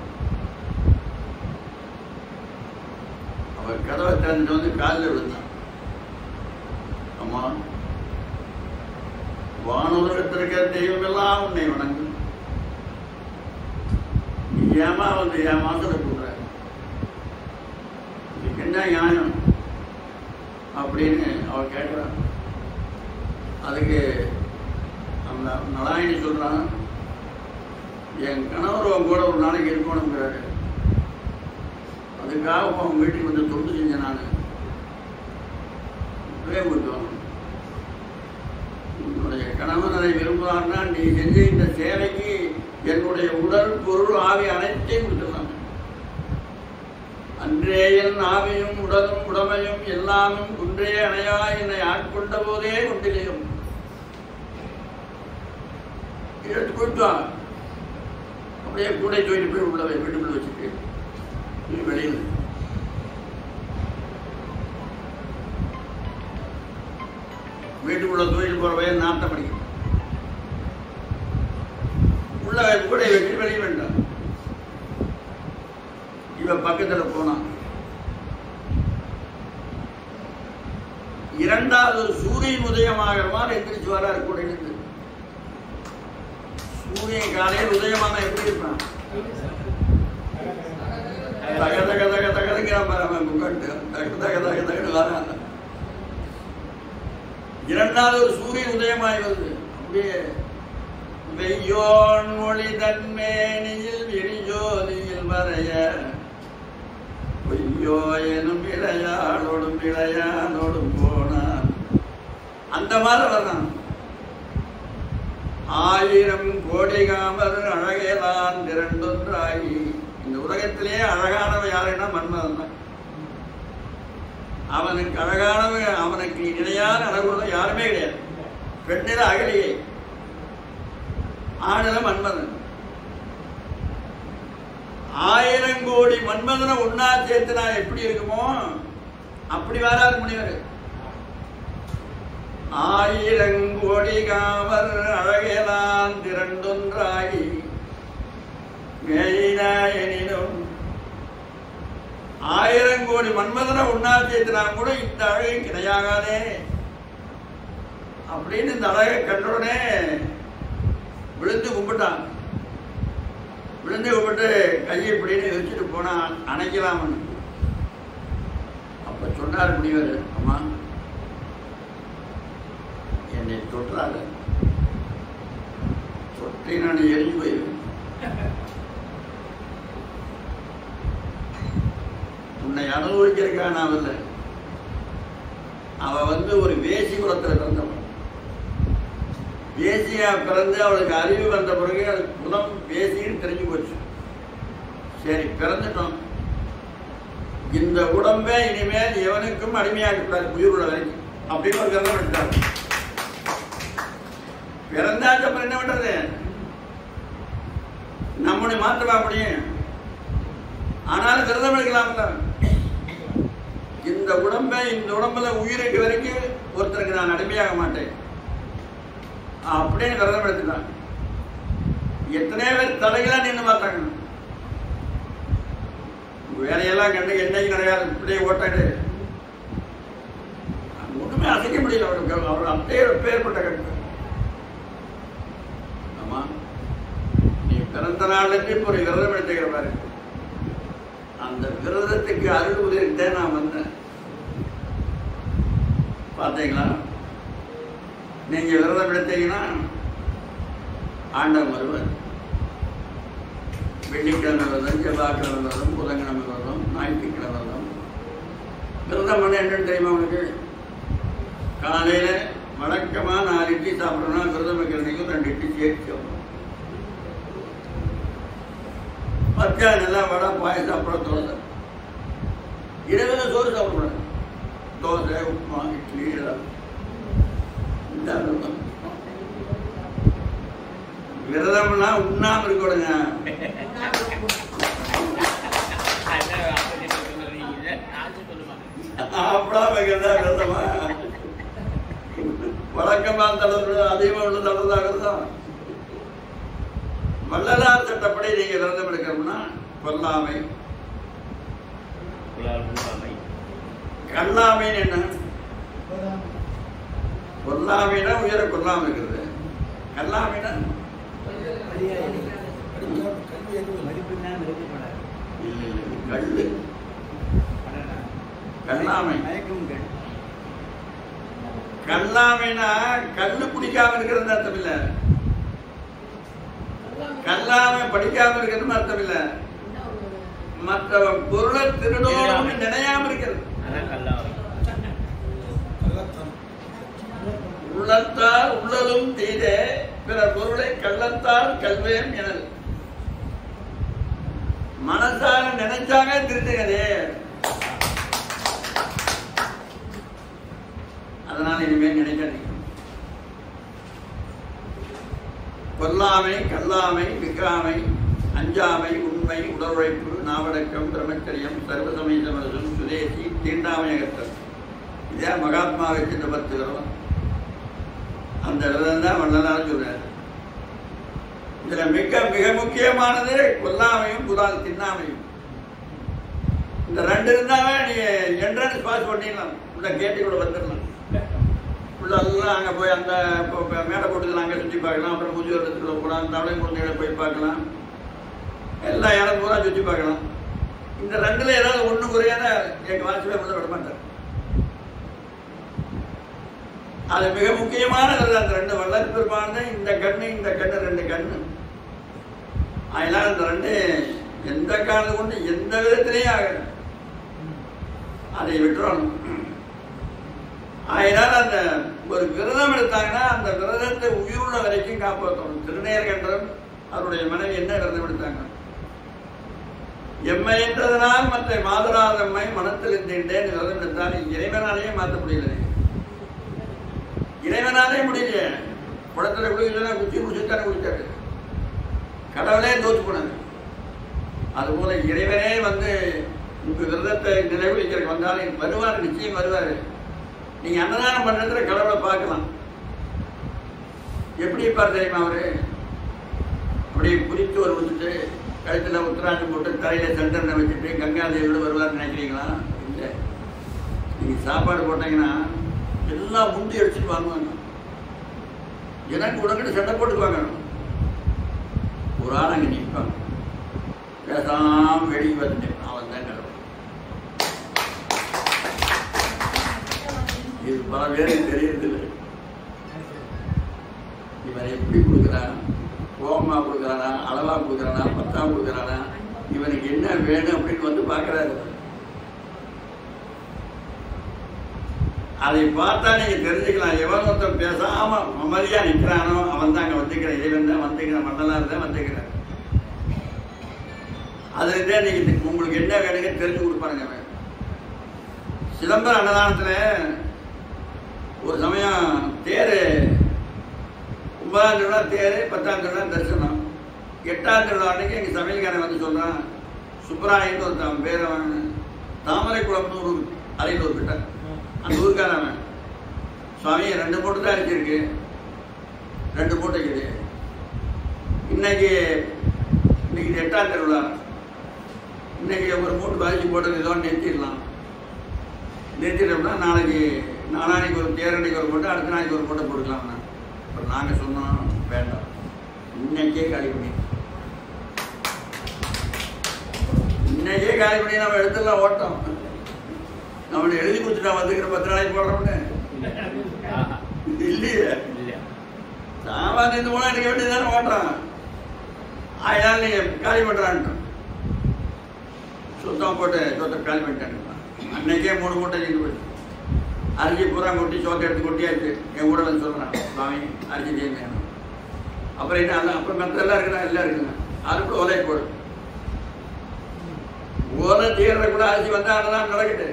அவன் கதவை திறந்துட்டு வந்து காலில் விழுந்தான். அம்மா, வானுலகத்தில் இருக்கிற தெய்வம் எல்லாம் உன்னை வணங்கும். நீ ஏமா வந்து என் வாசலை கூடுற, இதுக்கு என்ன நியாயம் அப்படின்னு அவன் கேட்கிறான். அதுக்கு அந்த நலாயினி சொல்றான், என் கணவர் அவன் கூட ஒரு நாளைக்கு இருக்கணுங்கிறாரு. அதுக்காக அவன் வீட்டுக்கு வந்து தொண்டு செஞ்சேன். நான் உன்னுடைய கணவன் அதை விரும்புகிறான்னா நீ செஞ்ச இந்த சேவைக்கு என்னுடைய உடல் பொருள் ஆவி அனைத்தையும் கொடுத்துடலாம். அன்றே என் ஆவியும் உடலும் உடமையும் எல்லாமும் குன்றே அணையா என்னை ஆட்கொண்ட போதே கொண்டிலையும் எடுத்து போயிட்டுவாங்க. அப்படியே கூடை தூக்கிட்டு போய் உள்ள வீட்டுக்குள்ள வச்சுட்டு வெளியில் வீட்டுக்குள்ள தூக்கிட்டு போற வயல் நாட்டம் அடிக்கும். உள்ள கூடை வச்சு வெளியே வேண்டாம். இவன் பக்கத்துல போனான். 2வது சூரியன் உதயமாகிற மாதிரி எந்திரிச்சு வராரு கூட இருந்து. சூரியன் காலையில் உதயமான எப்படி இருப்பான்? தக தக தக தகதுங்கிறான் முக்கட்டு தக தக தக தகன்னு வராங்க. 2வது ஒரு சூரியன் உதயமாகி வருது. அப்படியே வெய்யோன் மொழி தன்மேனியில் விரிஜோதியில் வரைய பொய்யோ எனும் இளையாளோடும் இளையானோடும் போனான். அந்த மாதிரி வர்றான். 1000 கோடி காமர் அழகேதான் திரண்டொன்றாகி. இந்த உலகத்திலேயே அழகானவன் யாருன்னா மன்மதன் தான். அவனுக்கு அழகானவன், அவனுக்கு இணையான அழகுள்ள யாருமே கிடையாது. பெண்ணில அகலியை, ஆணில மன்மதன். 1000 கோடி மன்மதனை ஒன்னா சேர்த்துனா எப்படி இருக்குமோ அப்படி வராது முனிவர். 1000 கோடி காவர் அழகெல்லாம் திரண்டொன்றாகி மேயினாயனிலும் 1000 கோடி மன்மதனை ஒன்னா சேர்த்துனா கூட இந்த அழகை கிடையாகாதே அப்படின்னு இந்த அழகை கண்டோடனே விழுந்து கும்பிட்டான். விழுந்து கும்பிட்டு கையை இப்படின்னு வச்சுட்டு போனா அணைக்கலாம்னு. அப்ப சொன்னார் முனிவர், அம்மா என்னை தொற்றாத, தொற்றி நான் எரிஞ்சு போயிருவேன். உன்னை அனுபவிக்கிறதுக்காக நான் இல்லை. அவ ஒரு வேசி குலத்தில் பிறந்தவன். வேசியா பிறந்து அவளுக்கு அறிவு வந்த பிறகு அது குலம் வேசின்னு தெரிஞ்சு போச்சு. சரி, பிறந்துட்டோம். இந்த உடம்பை இனிமேல் எவனுக்கும் அடிமையாகக்கூடாது உயிருள்ள வரைக்கும் அப்படின்னு ஒரு விரதம் எடுத்தார். பிறந்தாச்சு, அப்புறம் என்ன பண்றது? நம்முடைய மாற்றமா முடியும். ஆனாலும் விரதம் எடுக்கலாம்ல. இந்த உடம்பை, இந்த உடம்புல உயிருக்கு வரைக்கும் ஒருத்தருக்கு நான் அடிமையாக மாட்டேன் அப்படின்னு விரதம் எடுத்துட்டாங்க. எத்தனை பேர் தலைகளா நின்று பார்த்தாங்க. வேலையெல்லாம் கண்டு என்னைக்கு கிடையாது, இப்படியே ஓட்டாடு ஒண்ணுமே அசைக்க முடியல. அவர் அப்படியே பேர்பட்ட கட்டு. ஆமா, நீ பிறந்த நாளுக்கு இப்போ ஒரு விரதம் எடுத்துக்கிற பாரு. அந்த விரதத்துக்கு அருள் உதவிட்டே நான் வந்தேன். பார்த்தீங்களா? நீங்க விரதம் எடுத்தீங்கன்னா ஆண்டவன் வருவார். வெள்ளிக்கிழமை விரதம், செவ்வாய்க்கிழமை விரதம், புதன்கிழமை விரதம், ஞாயிற்றுக்கிழமை விரதம். விரதம் பண்ண என்னன்னு தெரியுமா உங்களுக்கு? காலையில வழக்கமா 4 இட்லி சாப்பிடணும். விரதம் வைக்கிறதுக்கு 2 இட்லி சேர்த்து சாப்பிடணும். மத்தியானம் நல்லா வடை பாயம் சாப்பிட தோசை. இரவு சோறு சாப்பிடக்கூடாது. தோசை, உப்புமா, இட்லி எல்லாம். இந்த விரதம்னா உண்ணாம இருக்கணுங்க. அப்படா வைக்கிறதா விரதமா? வழக்கமா தளர்வு அதிகமா உள்ள தளர்ந்தாகிறதா? வள்ளலார் சட்டப்படி நீங்க விரதம் எடுக்கணும்னா கொல்லாமை. கல்லாமைன்னு என்ன? கொல்லாமைனா உயர கொல்லாம இருக்கிறது. கல்லாமைனா கல்லு. கல்லாமை கல்லாமைனா கல்லு குடிக்காம இருக்கிறது அர்த்தம் இல்ல. கல்லாமை படிக்காம இருக்கிறது அர்த்தம் இல்ல. மற்ற பொருளை திருடோம் நினையாம இருக்கிறது. உள்ளத்தால் உள்ளலும் தீதே பிற பொருளை கள்ளத்தால் கல்வேன் எனல். மனசால நினைச்சாங்க திருட்டுகிறதே. அதனால இனிமேல் நினைக்காதீங்க. கொல்லாமை, கல்லாமை, விகாமை, அஞ்சாமை, உண்மை, உடலுழைப்பு, நாவடக்கம், பிரம்மச்சரியம், சர்வசமய சமரசம், சுதேசி, தீண்டாமை அகற்றல். இதே மகாத்மா வச்சு 10 விரதம். அந்த விரதம் தான் வள்ளலார் சொல்றாரு. இதுல மிக மிக முக்கியமானது கொல்லாமையும் தின்னாமையும். இந்த 2 இருந்தாவே நீங்க என்ட்ரன்ஸ் பாஸ் பண்ணிடலாம். உள்ள கேட்டுக்குள்ள வந்துடலாம். உள்ளெல்லாம் அங்கே போய் அந்த மேடை போட்டுக்கலாம், அங்கே சுற்றி பார்க்கலாம். அப்புறம் புதிய இடத்துக்குள்ள போகலாம். தவளை குழந்தைகளை போய் பார்க்கலாம். எல்லா இடம் பூரா சுற்றி பார்க்கலாம். இந்த 2ல ஏதாவது ஒன்று குறையாத எங்கள் வாட்சியில் உள்ள விட மாட்டார். அது மிக முக்கியமானது. அந்த 2 வள்ளல் பெருமான இந்த கண்ணு 2 கண்ணு. அதனால அந்த 2 எந்த காலத்து கொண்டு எந்த விதத்திலையும் ஆகணும். அதை விட்டுறணும். அதனால அந்த ஒரு விரதம் எடுத்தாங்கன்னா அந்த விரதத்தை உயிருள்ள வரைக்கும் காப்பாற்றணும். திருநேர்கண்டரும் அவருடைய மனைவி என்ன விரதம் எடுத்தாங்க? எம்மை என்றதனால் மற்ற மாதராதம்மை மனத்தில் இருந்தேன் விரதம் எடுத்தால் இறைவனாலேயே மாற்ற முடியல. இறைவனாலே முடியல. குளத்துல குளிக்கல, குச்சி குடிச்சுத்தானே குடிச்சாரு. கடவுளே தோத்து போனாங்க. அதுபோல இறைவனே வந்து உங்க விரதத்தை நிறைவேற்றிக்க வந்தாலும் வருவார், நிச்சயம் வருவார். நீங்க அன்னதானம் பண்றதுல கடவுளை பார்க்கலாம். எப்படி இருப்பார் தெரியுமா? அவரு அப்படியே குறித்து ஒரு வந்துட்டு கழுத்துல உத்தராட்சம் போட்டு தலையில சந்தனை வச்சுட்டு கங்காதேவியோட வருவார்னு நினைக்கிறீங்களா? இல்லை. நீங்க சாப்பாடு போட்டீங்கன்னா எல்லாம் முந்தி அடிச்சுட்டு வாங்குவாங்க. எனக்கு உடனே சண்டை போட்டுக்குவாங்க. ஒரு ஆள் அங்கே நிற்பாங்க, பேசாம வெடிக்கு வந்துட்டு அவன் தான் கடவுள். இது பல பேருக்கு தெரியறதில்லை. இவன் எப்படி கொடுக்குறான்? கோபமா கொடுக்குறானா, அளவா கொடுக்குறானா, பத்தா கொடுக்குறானா, இவனுக்கு என்ன வேணும் அப்படின்னு வந்து பார்க்கறாரு. அதை பார்த்தா நீங்க தெரிஞ்சுக்கலாம். எவன் ஒருத்தன் பேசாம அமைதியா நிற்கிறானோ அவன் தான் அங்க வந்துக்கிறான். இறைவன் தான் வந்துக்கிறான், மண்டலார் தான் வந்துக்கிறான். அதுல நீங்க உங்களுக்கு என்ன வேணுங்க தெரிஞ்சு கொடுப்பாருங்க. சிதம்பரம் அன்னதானத்துல ஒரு சமயம் தேரு 9ஆம் திருவிழா தேரு, 10ஆம் திருவிழா தரிசனம். 8ஆம் திருவிழா அன்னைக்கு எங்க சமையல்காரன் வந்து சொல்றான், சுப்பராயன் ஒரு பேரவன் தாமரை குளம்னு ஒரு அரியலூர் கிட்ட, அந்த ஊருக்காரன். சுவாமி 2 மூட்டை தான் அரிசிருக்கு, 2 மூட்டைக்குது. இன்னைக்கு 8ஆம் திருவிழா, இன்னைக்கு ஒரு மூட்டை அரிசி போட்டது இதோடு நிறுத்திடலாம். நிறுத்திட்டோம்னா நாளானைக்கு ஒரு தேரனைக்கு ஒரு மூட்டை, அடுத்த நாளைக்கு ஒரு மூட்டை போட்டுக்கலாம்னா. இப்போ நாங்கள் சொன்னோம் வேண்டாம், இன்னைக்கே காலி பண்ணி, இன்னைக்கே காலி பண்ணி நம்ம எடுத்துடலாம். ஓட்டம் நம்மளை எழுதி கொடுத்துட்டா வந்துக்கிற 10 நாளைக்கு போடுறோம்னு இல்லையே. சாமான் இந்த மூலம் எடுக்க வேண்டியதானே ஓட்டுறான். அதனால நீங்க காலி பண்றான்ட்டு சுத்தம் போட்டு சொத்தை காலி பண்ணிட்டாங்க. அன்னைக்கே 3 மூட்டை செஞ்சு போயிட்டு அரிசி பூரா கொட்டி சோத்தை எடுத்து கொட்டியாச்சு. என் கூட வந்து சொல்றான், சுவாமி அரிசி செய்யணும். அப்புறம் என்ன, அப்புறம் மற்ற எல்லாம் இருக்குதா? எல்லாம் இருக்குங்க. அதுக்குள்ள ஓலையை போடு. ஓலை தீர்ற கூட அரிசி வந்தா அதெல்லாம் நடக்குது.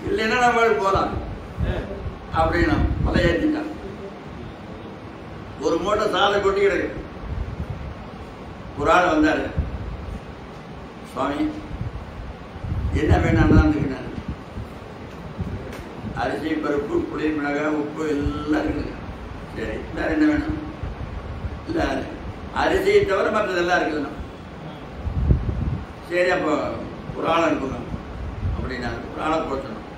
இல்லைன்னா நம்ம போகலாம் அப்படின்னா மலை ஏற்றிட்டான். ஒரு மூட்டை சாலை கொட்டி கிடக்கு. ஒரு ஆள் வந்தாரு, சுவாமி என்ன வேணான்னு இருக்கினார். அரிசி, பருப்பு, புளி, மிளகாய், உப்பு எல்லாம் இருக்குங்க. சரி, வேற என்ன வேணும்? இல்லை அரிசியை தவிர மற்றதெல்லாம் இருக்குதுண்ணா. சரி, அப்போ ஒரு ஆள் அனுப்புங்க அப்படின்னா ஒரு ஆளை போச்சணும்.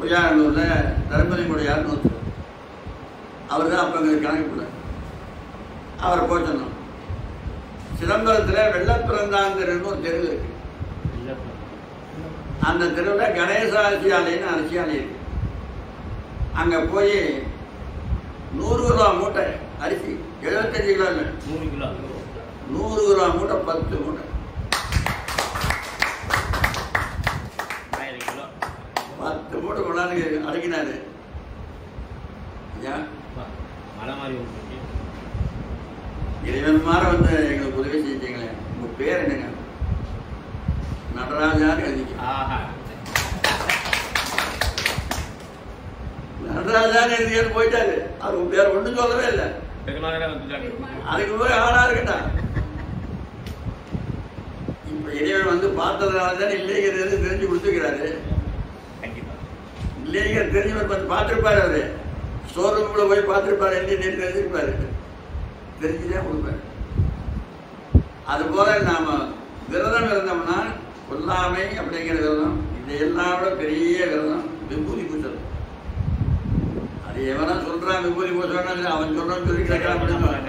புஜாநல்லூரில் தர்மபுரி முடியாதுன்னு ஒருத்தர், அவர் தான் அப்போ எங்களுக்கு கணக்கு கூட. அவரை போச்சணும். சிதம்பரத்தில் வெள்ளப்பிறந்தாந்தருன்னு ஒரு தெருவு இருக்கு. அந்த தெருவில் கணேச அரிசி ஆலைன்னு அரிசி ஆலை இருக்கு. அங்கே போய் 100 கிலோ மூட்டை அரிசி, 75 கிலோ இல்லை, 100 கிலோ மூட்டை, 10 மூட்டை, 10 மூட்டை கொண்டாந்து அடக்கினாரு. இறைவன் மாற வந்து எங்களுக்கு உதவி செஞ்சீங்களே. உங்க பேர் என்னங்க? நடராஜான்னு எழுதிக்க. நடராஜான்னு எழுதியான்னு போயிட்டாரு. அவர் பேர் ஒன்றும் சொல்லவே இல்லை. அதுக்கு போய் ஆளா இருக்கட்டா. இப்ப இறைவன் வந்து பார்த்ததுனாலதான் இல்லைங்கிறது தெரிஞ்சு கொடுத்துக்கிறாரு. இல்லைங்கிற தெரிஞ்சவர் வந்து பார்த்துருப்பாரு. அவரு ஷோரூம்ல போய் பார்த்துருப்பாரு, என்ன தெரிஞ்சிருப்பாரு, தெரிஞ்சுதான் கொடுப்பாரு. அது போல நாம விரதம் இருந்தோம்னா கொல்லாமை அப்படிங்கிற விரதம், இது எல்லாம் விட பெரிய விரதம் விபூதி பூசல். அது எவனா சொல்றான் விபூதி பூசணும், அவன் சொல்றான்னு சொல்லி கேட்கலாம்.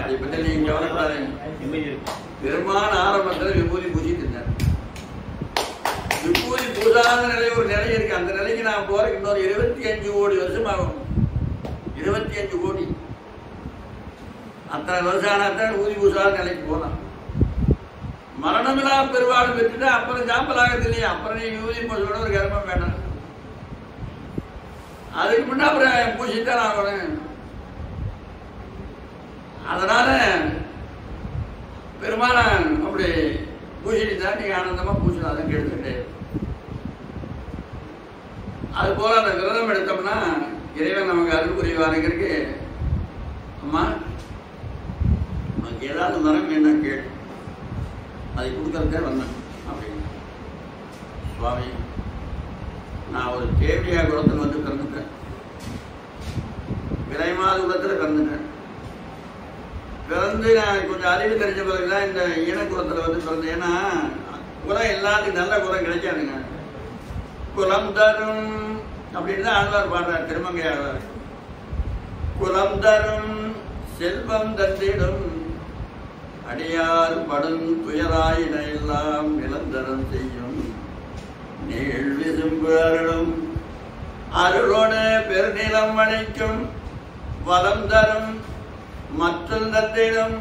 அதை பற்றி நீங்க கவலைப்படாதீங்க. பெருமான ஆரம்பத்தில் விபூதி பூசிட்டு இருந்தார். விபூதி பூசாத நிலை ஒரு நிலை இருக்கு. அந்த நிலைக்கு நான் போறதுக்கு இன்னொரு 25 கோடி வருஷம் ஆகும். 25 கோடி. அத்தனை வருஷம் ஆனாத்தான் ஊதி பூசாத நிலைக்கு போகலாம். மரணமில்லா பெருவாடு பெற்றுட்டு அப்புறம் சாம்பலாகிறது இல்லையா? அப்புறம் நீ யூதி பூசோட ஒரு கர்மம் வேண்டாம். அதுக்கு முன்ன அப்புறம் பூசித்தான் ஆகணும். அதனால பெருமாள் அப்படி பூசிட்டு தான் நீங்க ஆனந்தமா பூசலாம், கேட்டுக்கிட்டே. அது போல அந்த விரதம் எடுத்தோம்னா இறைவன் நமக்கு அருள் புரிவாருங்கிறதுக்கு, அம்மா ஏதாவது மரம் என்ன கேள், அதை கொடுக்கறதே வந்தேன் அப்படின்னு. சுவாமி, நான் ஒரு தேவையா குளத்தில் வந்து பிறந்துட்டேன், விரைமாத குளத்தில் பிறந்துட்டேன். பிறந்து நான் கொஞ்சம் அறிவு தெரிஞ்ச பிறகுதான் இந்த ஈனக்குளத்தில் வந்து பிறந்தேன். ஏன்னா குலம் எல்லாத்துக்கும் நல்ல குலம் கிடைக்காதுங்க. குலம் தரும் அப்படின்னு தான் ஆழ்வார் பாடுறார், திருமங்கை ஆழ்வார். குலம் தரும் செல்வம் தந்திடும் அடியார் படும் துயராயின எல்லாம் நிலந்தரம் செய்யும் நீள் விசும்பு அருளும் அருளோடு பெருநிலம் அணைக்கும் வலம் தரும் மற்றும் தந்திடும்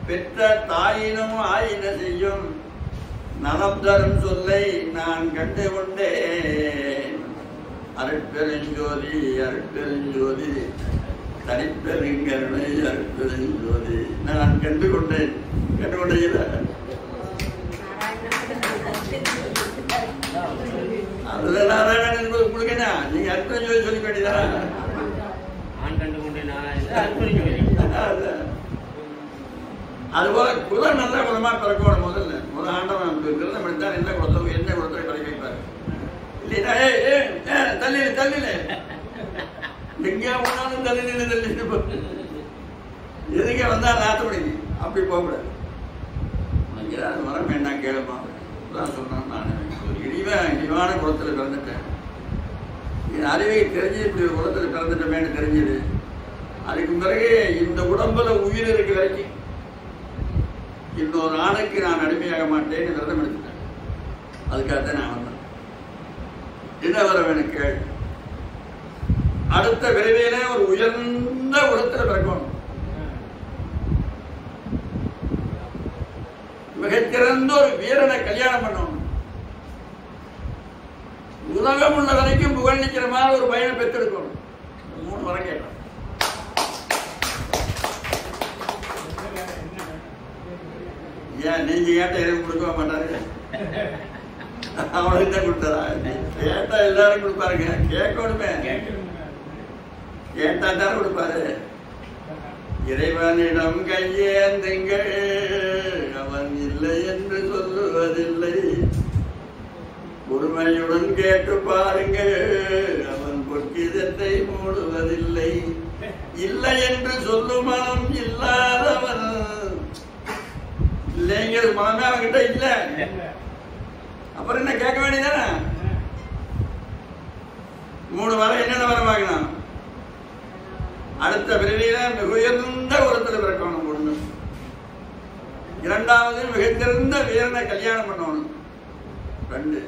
பெற்ற தாயினும் ஆயின செய்யும் நலம் தரும் சொல்லை நான் கண்டு கொண்டேன். அருட்பெருஞ்சோதி அருட்பெருஞ்சோதி தனிப்பெருங்கருணை அருட்பெருஞ்சோதி நான் கண்டு கொண்டேன். அதுல நாராயணன் என்பது உங்களுக்கு என்ன, நீங்க அருட்பெருஞ்சோதி சொல்லிக்க வேண்டியதானா? அதுபோல குலம் நல்ல குலமா பிறக்கணும். முதல் ஆண்டவன் விரதம் எடுத்தா என்ன குலத்தை என்ன குலத்தை பிறக்க வைப்பாரு இல்லைன்னா தள்ளில தள்ளில எங்கேயா போனாலும் தள்ளில தள்ளி எதுக்கே வந்தா நாத்தப்படிங்க அப்படி போகக்கூடாது. மரம் என்ன கேளுமா தான் சொன்னான். நான் ஒரு இழிவான குலத்துல பிறந்துட்டேன், என் அறிவை தெரிஞ்சு இப்படி ஒரு குலத்துல பிறந்துட்டமேன்னு தெரிஞ்சது. அதுக்கு பிறகு இந்த உடம்புல உயிர் இருக்க வரைக்கும் இன்னொரு ஆணுக்கு நான் அடிமையாக மாட்டேன்னு விரதம் எடுத்துட்டேன். அதுக்காகத்தான் நான் வந்தேன். என்ன வர வேணும் கேள். அடுத்த விரைவில ஒரு உயர்ந்த குலத்துல பிறக்கணும், மிகச்சிறந்த ஒரு வீரனை கல்யாணம் பண்ணணும், உலகம் உள்ள வரைக்கும் புகழ் நிற்கிற மாதிரி ஒரு பையனை பெற்றெடுக்கணும். 3 வரம் கேட்டான். ஏன் நீங்க கேட்ட எதுவும் கொடுக்க மாட்டாரு, அவனுக்கு தான் கொடுத்தாரா? கேட்டா எல்லாரும் கொடுப்பாருங்க, கேட்கணுமே, கேட்டா தானே கொடுப்பாரு. இறைவனிடம் கையேந்துங்கள், அவன் இல்லை என்று சொல்லுவதில்லை, பொறுமையுடன் கேட்டு பாருங்கள், அவன் பொற்கிதத்தை மூடுவதில்லை, இல்லை என்று சொல்லும் மனம் இல்லாதவன் இல்லைங்கிறது மனமே அவன்கிட்ட இல்ல. அப்புறம் என்ன கேட்க வேண்டியதானே? 3 வரம் என்னென்ன வரம் வாங்கினான்? அடுத்த பிறவியில மிக உயர்ந்த உரத்தில் பிறக்கணும் 1. 2வது மிகச்சிறந்த வீரனை கல்யாணம் பண்ணணும் 2.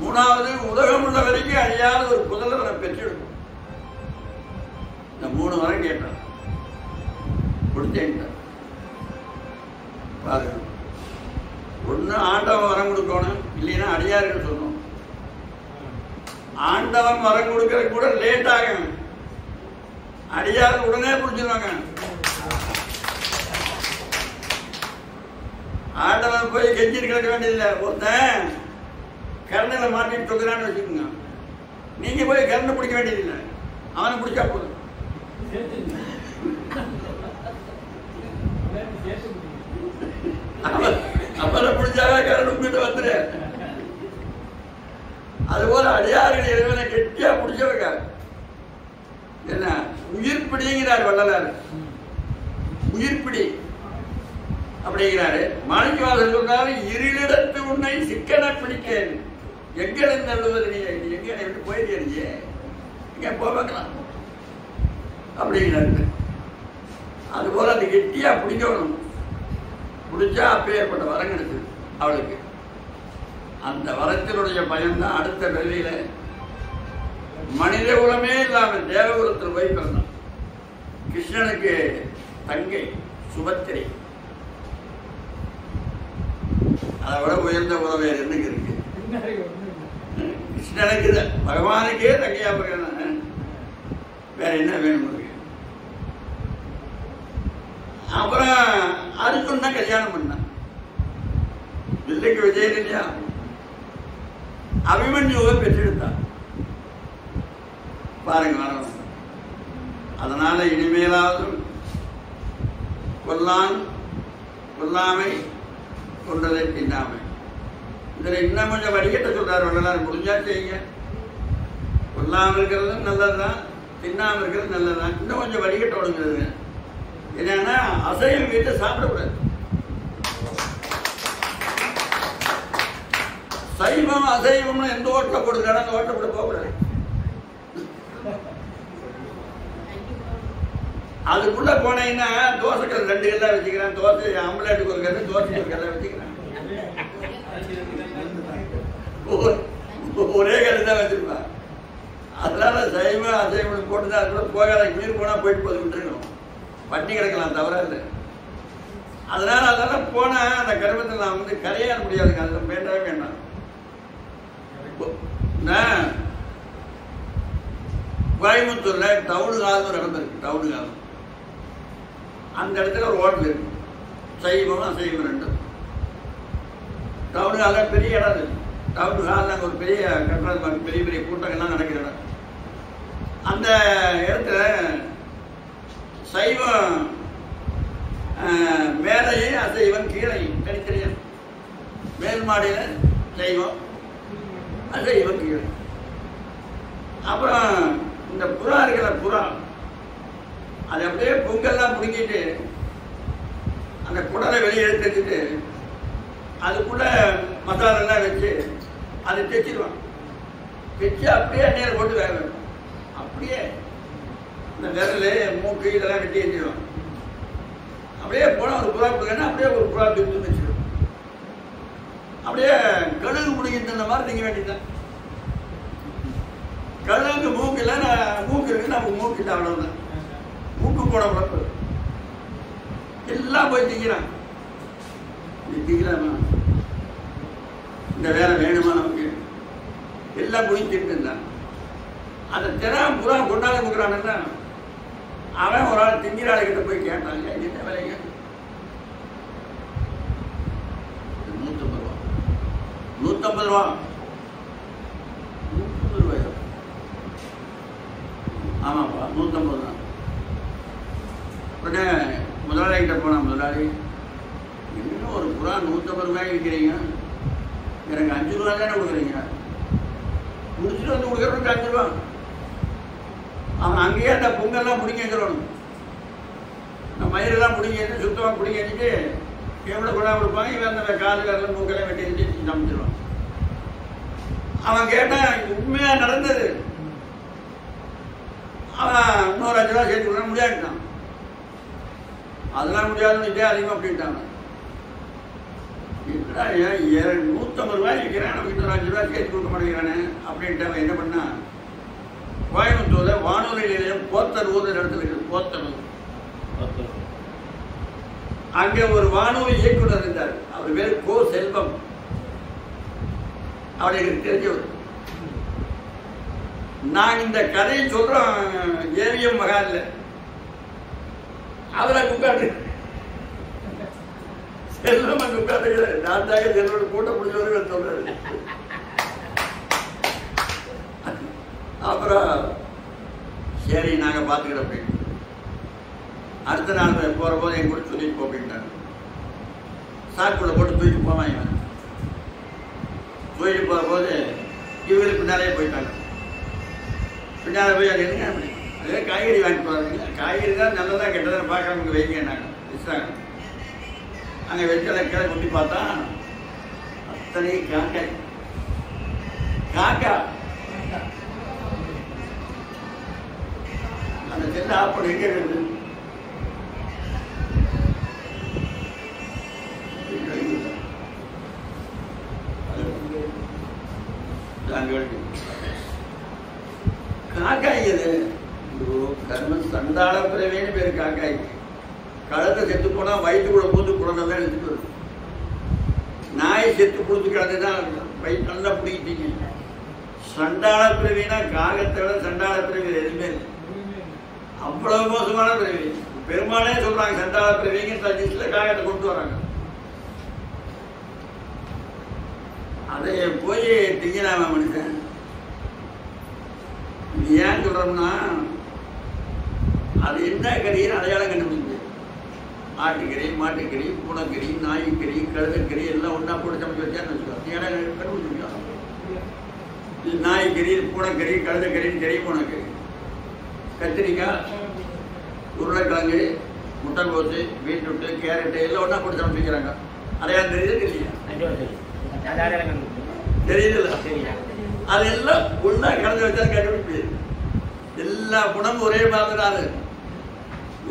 3வது உலகம் உள்ள வரைக்கும் அழியாத ஒரு புதல்வரை பெற்றெடுக்கும். இந்த 3 வரம் கேட்டான், கொடுத்தேன். பாருங்க, 1 ஆண்டவன் வரம் கொடுக்கணும், இல்லைன்னா அடியார்கள் சொல்லணும். ஆண்டவன் வரம் கொடுக்கறது கூட லேட் ஆகும், அடியார் உடனே புடிச்சிருவாங்க. ஆண்டவன் போய் கெஞ்சிட்டு கிடக்க வேண்டியதில்லை. ஒருத்தன் கரண்டில் மாட்டிட்டு தொகுறான்னு வச்சுக்கோங்க, நீங்க போய் கரண்டை பிடிக்க வேண்டியதில்லை, அவனை பிடிச்சா போதும். அவனை பிடிச்சாவே கரண்ட் உங்ககிட்ட வந்துரு. அதுபோல அடியார்கள் இறைவனை கெட்டியா பிடிச்சவங்க என்ன உயிர்ப்பிடிங்கிறார் வள்ளலார். உயிர்ப்பிடி அப்படிங்கிறாரு. மாணிக்கவாசகர் சொல்றாரு, இருளிடத்து உன்னை சிக்கன பிடிக்கேன், எங்களை நல்லுவது நீ எங்க விட்டு போயிருக்கீங்க, எங்க போகலாம் அப்படிங்கிறாரு. அதுபோல அது கெட்டியா பிடிக்கணும். பிடிச்சா அப்பேற்பட்ட வரம் கிடைச்சது அவளுக்கு. அந்த வரத்தினுடைய பயன்தான் அடுத்த பிறவியில மனித குலமே இல்லாமல் தேவகுலத்தில் போய் பிறந்தான். கிருஷ்ணனுக்கு தங்கை சுபத்திரை, அதை விட உயர்ந்த குலம் வேறு என்னங்க இருக்கு? கிருஷ்ணனுக்கு பகவானுக்கே தங்கையா பிறகு வேற என்ன வேணும்? அப்புறம் அர்ஜுன் தான் கல்யாணம் பண்ணான். வில்லைக்கு விஜயம் இல்லையா, அபிமன்யுவை பெற்றெடுத்தான். பாருங்க. அதனால இனிமேலாவது கொல்லாமை கொன்றதை தின்னாமை. இதில் இன்னும் கொஞ்சம் வடிகட்ட சொல்றாரு வள்ளலார். முடிஞ்சா செய்யுங்க. கொல்லாமல் இருக்கிறது நல்லதுதான், தின்னாமல் இருக்கிறது நல்லதுதான். இன்னும் கொஞ்சம் வடிகட்ட ஒடுங்கிறது என்னன்னா அசைவம் வீட்டை சாப்பிடக்கூடாது. சைவம் அசைவம்னு எந்த ஓட்டில் போடுறாங்க அந்த ஓட்டை கூட போகக்கூடாது. அதுக்குள்ள போனீங்கன்னா தோசைக்கல் 2 கல்லா வச்சுக்கிறேன், தோசை ஆம்லேட்டுக்கு ஒரு கல்லு, தோசைக்கு ஒரு கல்லா வச்சுக்கிறேன். ஒரே கல்லு தான் வச்சிருப்பேன். அதனால சைவம் அசைவம் போட்டுதான் அதுக்குள்ள போகாத. மீன் போனா போயிட்டு போது விட்டுருக்கணும், பட்டி கிடக்கலாம், தவறா இல்லை. அதனால அதெல்லாம் போனா அந்த கருமத்தில் நான் வந்து கரையாட முடியாதுங்க. அதில் வேண்டவே வேண்டாம். கோயம்புத்தூர்ல டவுனு காலம் நடந்திருக்கு. டவுனு காலம் அந்த இடத்துல ஒரு ஹோட்டல் இருக்கு, சைவம் அசைவம் ரெண்டும். டவுனு காலம் பெரிய இடம் இருக்கு. டவுனு காலம் அங்கே ஒரு பெரிய கட்டணம், பெரிய பெரிய கூட்டங்கள்லாம் நடக்கிற இடம். அந்த இடத்துல சைவம் மேலையும் அசைவம் கீழையும் தனித்தனியா. மேல் மாடியில சைவம் அசைவம் கீழே. அப்புறம் இந்த புறா இருக்கிற புறா அது அப்படியே பொங்கல்லாம் பிடிங்கிட்டு அந்த குடலை வெளியே எடுத்துட்டு அதுக்குள்ள மசாலெல்லாம் வச்சு அதை தைச்சிடுவான். தைச்சு அப்படியே எண்ணெயில் போட்டு வேக வைப்பான். அப்படியே இந்த விரல் மூக்கு இதெல்லாம் வெட்டி வச்சிடுவான். அப்படியே போனால் ஒரு புறா பிடிக்கணும், அப்படியே ஒரு புறா பிடிச்சு வச்சிடுவான். அப்படியே கடுகு பிடிக்கின்ற மாதிரி திங்க வேண்டியதுதான். கடுகு மூக்கு இல்லை, மூக்கு இருக்கு, நமக்கு மூக்கு இல்லை, அவ்வளவுதான். மூக்கு போட உடம்பு எல்லாம் போய் திங்கிறான். திங்கலாமா? இந்த வேலை வேணுமா நமக்கு? எல்லாம் முடிஞ்சிட்டு இருந்தான். அந்த தினம் புறா கொண்டாட கொடுக்குறான்னா அவன் ஒரு ஆள் திங்கிறாளுக்கிட்ட போய் கேட்டாங்க, என்ன வேலைங்க? 150 ரூபா. 150 ரூபாயா? ஆமாப்பா, 150 தான். உடனே முதலாளிகிட்ட போனா, முதலாளி இன்னும் ஒரு புறா 150 ரூபாய்க்கு விற்கிறீங்க, எனக்கு 5 ரூபா தானே கொடுக்குறீங்க, முடிச்சுட்டு வந்து கொடுக்குறவனுக்கு 5 ரூபா. அவன் அங்கேயே அந்த பொங்கல்லாம் பிடிங்க வச்சிடணும். இந்த மயிரெல்லாம் பிடிங்க வச்சு சுத்தமாக பிடிங்க வச்சுட்டு எவ்வளோ கொண்டா கொடுப்பாங்க. இவன் அந்த காலு காலில் மூக்கெல்லாம் வெட்டி வச்சு சமைச்சிருவான். அவன் கேட்டான், உண்மையா நடந்தது. அவன் இன்னொரு 5 ரூபா சேர்த்து கொடுக்க முடியாதுட்டான். அதெல்லாம் முடியாதுன்னு இதே அதிகமாக அப்படின்ட்டாங்க. 150 ரூபாய் விற்கிறேன், நமக்கு இன்னொரு 5 ரூபாய் சேர்த்து கொடுக்க மாட்டேங்கிறானே அப்படின்ட்டு அவன் என்ன பண்ணா, கோயம்புத்தூர்ல வானொலி நிலையம் போத்தனூர் இடத்துல இருக்கு. போத்தனூர் அங்கே ஒரு வானொலி இயக்குனர் இருந்தார். அவர் பேர் கோ செல்வம். அவர் எனக்கு தெரிஞ்சவர். நான் இந்த கதையை சொல்றோம் ஏவிஎம் மகால்ல. அவரை உட்காந்து செல்வம் அங்க உட்காந்து நான் தாங்க செல்வோட கூட்ட பிடிச்சவர்கள் சொல்றாரு. அப்புறம் சரி நாங்கள் பார்த்துக்கிட போயிட்டு அடுத்த நாள் போகிற போது என் கூட சொல்லிட்டு போ அப்படின்ட்டாங்க. சாக்குள்ள போட்டு தூக்கிட்டு போவான். இவன் தூக்கிட்டு போகிற போது இவங்களுக்கு பின்னாலே போயிட்டாங்க. பின்னாலே போய் அது என்ன அப்படி அதே காய்கறி வாங்கிட்டு போகிறாங்க. காய்கறி தான் நல்லதாக கெட்டதாக பார்க்குறவங்க வைங்க நாங்கள் வச்சுட்டாங்க. அங்கே வச்சதை கீழே குட்டி பார்த்தா அத்தனை காக்காய். காக்கா அந்த செல்ல ஆஃப் பண்ணி எங்கே இருக்குது? காக்காய் இது கர்ம சண்டாள பிறவேன்னு பேரு காக்காய். கழுத்தை செத்து போனா வயிற்றுக்குள்ள பூத்து குழந்தைதான் எடுத்துட்டு வருது. நாய் செத்து புழுத்து கிடந்துதான் வயிற்று நல்லா பிடிக்கிட்டீங்க. சண்டாள பிறவினா காகத்தை விட சண்டாள பிறவி எதுவுமே இல்லை. அவ்வளவு மோசமான பிறவி. பெருமானே சொல்றாங்க சண்டாள பிறவிங்க சஜிஸ்ல காகத்தை கொண்டு வராங்க. அதை போய் திங்கலாமா மனுஷன்? இது ஏன் சொல்றோம்னா அது என்ன கறின்னு அடையாளம் கண்டுபிடிச்சு ஆட்டுக்கறி, மாட்டுக்கறி, பூனைக்கறி, நாய்க்கறி, கழுதைக்கறி எல்லாம் ஒன்றா போட்டு சமைச்சு வச்சான்னு வச்சுக்கோ. நீ ஏன்னா கண்டுபிடிச்சிருக்கோம். நாய்க்கறி, பூனைக்கறி, கழுதைக்கறின்னு தெரியும் உனக்கு. கத்திரிக்காய், உருளைக்கிழங்கு, முட்டைக்கோசு, பீட்ரூட்டு, கேரட்டு எல்லாம் ஒன்றா போட்டு சமைச்சிக்கிறாங்க. அடையாளம் தெரியுது இல்லையா? தெரியுதுல்ல? அதெல்லாம் ஒன்றா கலந்து வச்சா கண்டுபிடிப்பு. எல்லா குணமும் ஒரே மாதிரி தான்.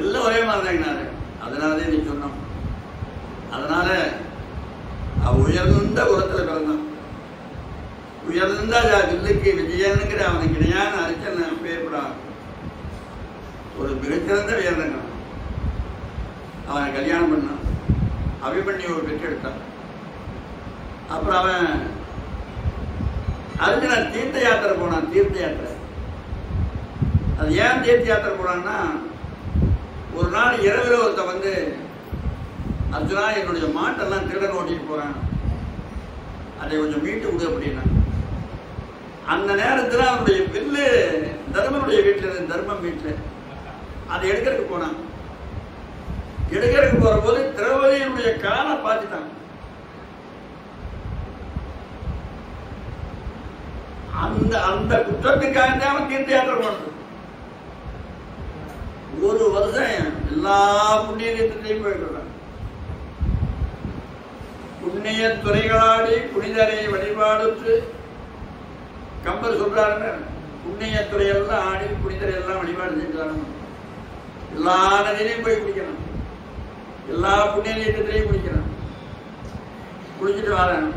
எல்லாம் ஒரே மாதிரி தாங்க. அதனாலதான் நீ சொன்னோம். அதனால உயர்ந்த உரத்தில் பிறந்தான். உயர்ந்த வில்லுக்கு விஜயனுங்கிற அவனுக்கு இணையான அரிச்சன் பேர்படான். ஒரு மிகச்சிறந்த வீரனுங்க. அவனை கல்யாணம் பண்ணான். அபிமன்யு ஒரு பெற்றெடுத்தான். அப்புறம் அவன் அர்ஜுனன் தீர்த்த யாத்திரை போனான். தீர்த்த யாத்திரை அது ஏன் தீர்த்த யாத்திரை போனான்னா, ஒரு நாள் இரவில் ஒருத்த வந்து, அர்ஜுனா என்னுடைய மாட்டெல்லாம் திருடன் ஓட்டிட்டு போறான், அதை கொஞ்சம் மீட்டு விடு அப்படின்னா. அந்த நேரத்தில் அவனுடைய வில்லு தர்மனுடைய வீட்டில் இருந்து, தர்மம் வீட்டில் அதை எடுக்கிறதுக்கு போனான். எடுக்கிறதுக்கு போற போது திரௌபதியினுடைய காலை பார்த்துட்டான். அந்த அந்த குற்றத்துக்காக அவன் தீர்த்த யாத்திரை போனது. ஒரு வருஷம் எல்லா புண்ணிய தீர்த்தத்தையும் போயிட்டு புண்ணிய துறைகளாடி புனிதரை வழிபாடுத்து கம்பர் சொல்றாருன்னு. புண்ணிய துறையெல்லாம் ஆடி புனிதரை எல்லாம் வழிபாடு செஞ்சாங்க. எல்லா நதியிலையும் போய் குடிக்கணும். எல்லா புண்ணிய தீர்த்தத்திலையும் குடிக்கணும். குடிச்சிட்டு வரேன்.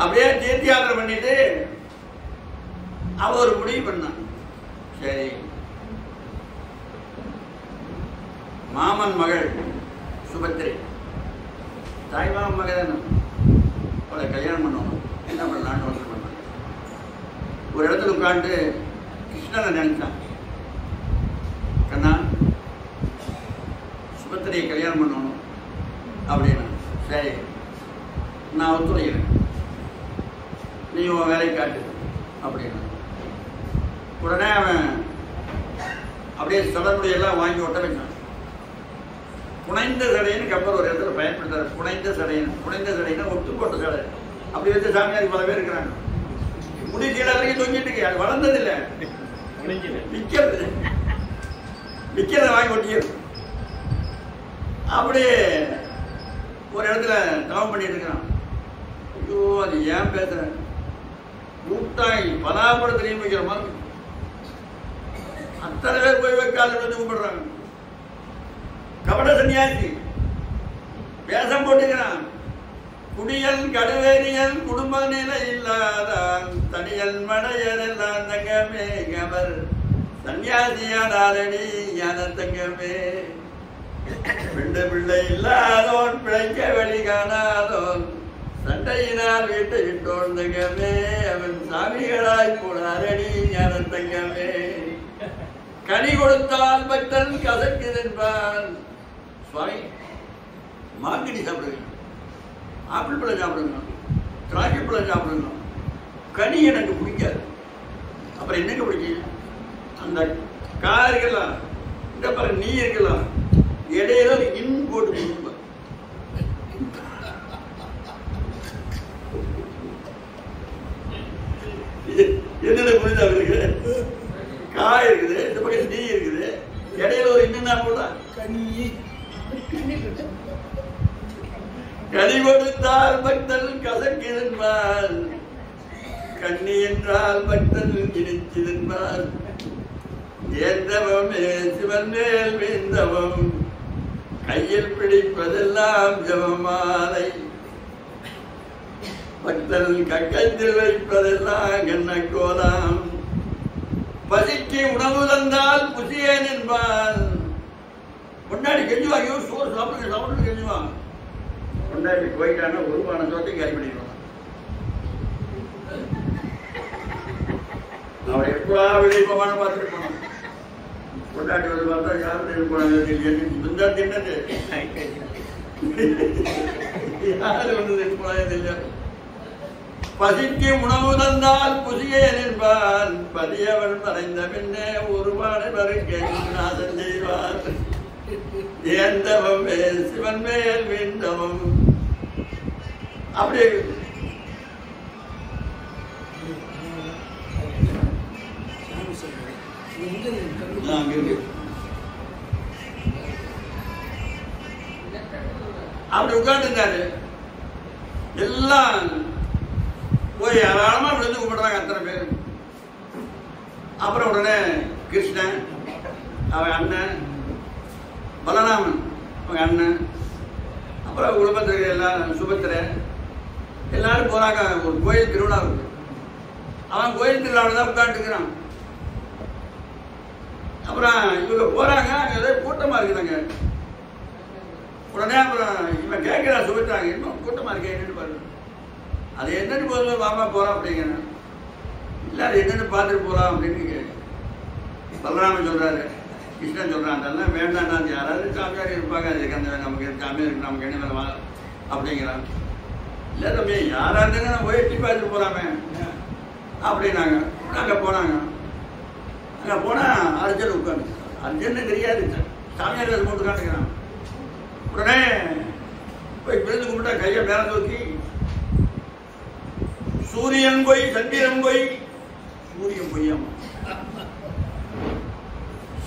அப்படியே தீர்த்த யாத்திரை பண்ணிட்டு அவ ஒரு முடிவு பண்ணான். சரி, மாமன் மகள் சுபத்திரை, தாய்மாமன் மகள் தானே, அவளை கல்யாணம் பண்ணணும். என்ன பண்ணலான்னு வந்து பண்ணான். ஒரு இடத்துல உட்காந்து கிருஷ்ணனை நினைச்சான். கண்ணா, சுபத்திரையை கல்யாணம் பண்ணணும் அப்படின்னா. சரி, நான் ஒத்துழைக்கிறேன், நீ உன் வேலையை காட்டு அப்படின்னா. உடனே அவன் அப்படியே சடனுடைய எல்லாம் வாங்கி ஒட்ட வச்சான். புனைந்த சடைன்னு கப்பல் ஒரு இடத்துல பயன்படுத்துறாரு. புனைந்த சடைன்னு, புனைந்த சடைன்னா ஒட்டு போட்ட சடை. அப்படி வச்ச சாமியாருக்கு பல பேர் இருக்கிறாங்க. முடி கீழே வரைக்கும் தொங்கிட்டு இருக்கு. அது வளர்ந்தது இல்லை, விற்கிறது. விற்கிறத வாங்கி ஒட்டிக்கிறது. அப்படியே ஒரு இடத்துல தவம் பண்ணிட்டு இருக்கிறான். ஐயோ, அது ஏன் பேசுறேன், கூட்டாய் பலாப்பழத்திலையும் வைக்கிற மாதிரி அத்தனை பேர் போய் வைக்கால வந்து கும்பிடுறாங்க. கபட சன்னியாசி வேஷம் போட்டுக்கிறான். குடியல் கடுவேரியல் குடும்ப நிலை இல்லாதான் தனியல் மடையல் எல்லாம் தங்கமே கவர் சன்னியாசியானி ஞான தங்கமே. பெண்டு பிள்ளை இல்லாதோன் பிழைக்க வழி காணாதோன் சண்டையினால் வீட்டை விட்டோன் தங்கமே. அவன் சாமிகளாய் போனாரடி ஞான தங்கமே. கனி கொடுத்தால் பக்தன் கசக்குதென்பான். சுவாமி, மாங்கனி சாப்பிடுங்க, ஆப்பிள் பழம் சாப்பிடுங்க, திராட்சை பழம் சாப்பிடுங்க, கனி எனக்கு பிடிக்காது. அப்புறம் என்னங்க பிடிக்கும்? அந்த காய் இருக்கலாம், இந்த பாரு நீ இருக்கலாம், இடையில இன் போட்டு கொடுப்ப. என்னென்ன புரியுது அவருக்கு? காய் இருக்குது, இந்த பக்கம் நீ இருக்குது, இடையில ஒரு இன்னும் போட்டா கனி கொடுத்தால் பக்தன் கசக்கிதன்பால் கண்ணி என்றால் பக்தன் இனிச்சிதன்பால். ஏந்தவம் சிவன் மேல் வேந்தவம் கையில் பிடிப்பதெல்லாம் ஜபமாலை. பக்தன் கக்கத்தில் வைப்பதெல்லாம் கண்ண கோலாம். பசிக்கு உணவு தந்தால் புசியேன் என்பான். கொண்டாடி கெஞ்சுவாங்க, சோறு சாப்பிடுங்க சாப்பிட்டு கெஞ்சுவான். கொண்டாடி போயிட்டான்னா ஒரு பானை சோத்தையும் கேரி பண்ணிடுவான். அவன் எப்படா வெளியே போவான பார்த்துட்டு போனான். கொண்டாடி வந்து பார்த்தா யாரும் போனாங்க. தின்னது யாரு ஒன்று போனதில்லை. பசிக்கு உணவு தந்தால் புசிய நிற்பான், பதியவன் மறைந்த பின்னே ஒருபாடு வருகேன் செய்வார். ஏந்தவம் மேல் சிவன் மேல் வீண்டவம். அப்படி அப்படி உட்காந்துருந்தாரு. எல்லாம் போய் ஏராளமா விழுந்து கும்பிடுறாங்க அத்தனை பேர். அப்புறம் உடனே கிருஷ்ணன், அவன் அண்ணன் பலராமன், அவங்க அண்ணன், அப்புறம் குடும்பத்தில் எல்லாம் சுபத்திர எல்லாரும் போறாங்க. ஒரு கோயில் திருவிழா இருக்கு. அவன் கோயில் திருவிழாவில் தான் உட்காந்துக்கிறான். அப்புறம் இவங்க போறாங்க, அங்கே ஏதோ கூட்டமா இருக்குதாங்க. உடனே அப்புறம் இவன் கேட்கிறான் சுபத்திராங்க, இன்னும் கூட்டமா இருக்கேன்னு பாருங்க. அது என்னன்னு போது வாமா போறோம் அப்படிங்கிறேன். இல்லை அது என்னன்னு பார்த்துட்டு போகலாம் அப்படின்னு பலராமன் சொல்றாரு. கிருஷ்ணன் சொல்றான், அதெல்லாம் வேண்டாம்னா யாராவது சாமியார் இருப்பாங்க, அதுக்கு அந்த நமக்கு சாமியார் இருக்கு, நமக்கு என்ன வேலை அப்படிங்கிறான். இல்லை தம்பி யாரா இருந்தாங்க நான் போய் எட்டி பார்த்துட்டு போறாமே அப்படின்னாங்க. அங்கே போனாங்க. அங்கே போனால் அர்ஜுன் உட்காந்து, அர்ஜுன்னு தெரியாது, சாமியார் அது போட்டு காட்டுக்கிறான். உடனே போய் விழுந்து கும்பிட்டா கையை மேலே தூக்கி, சூரியன் போய் சந்திரன் போய், சூரியன் பொய்யாமா,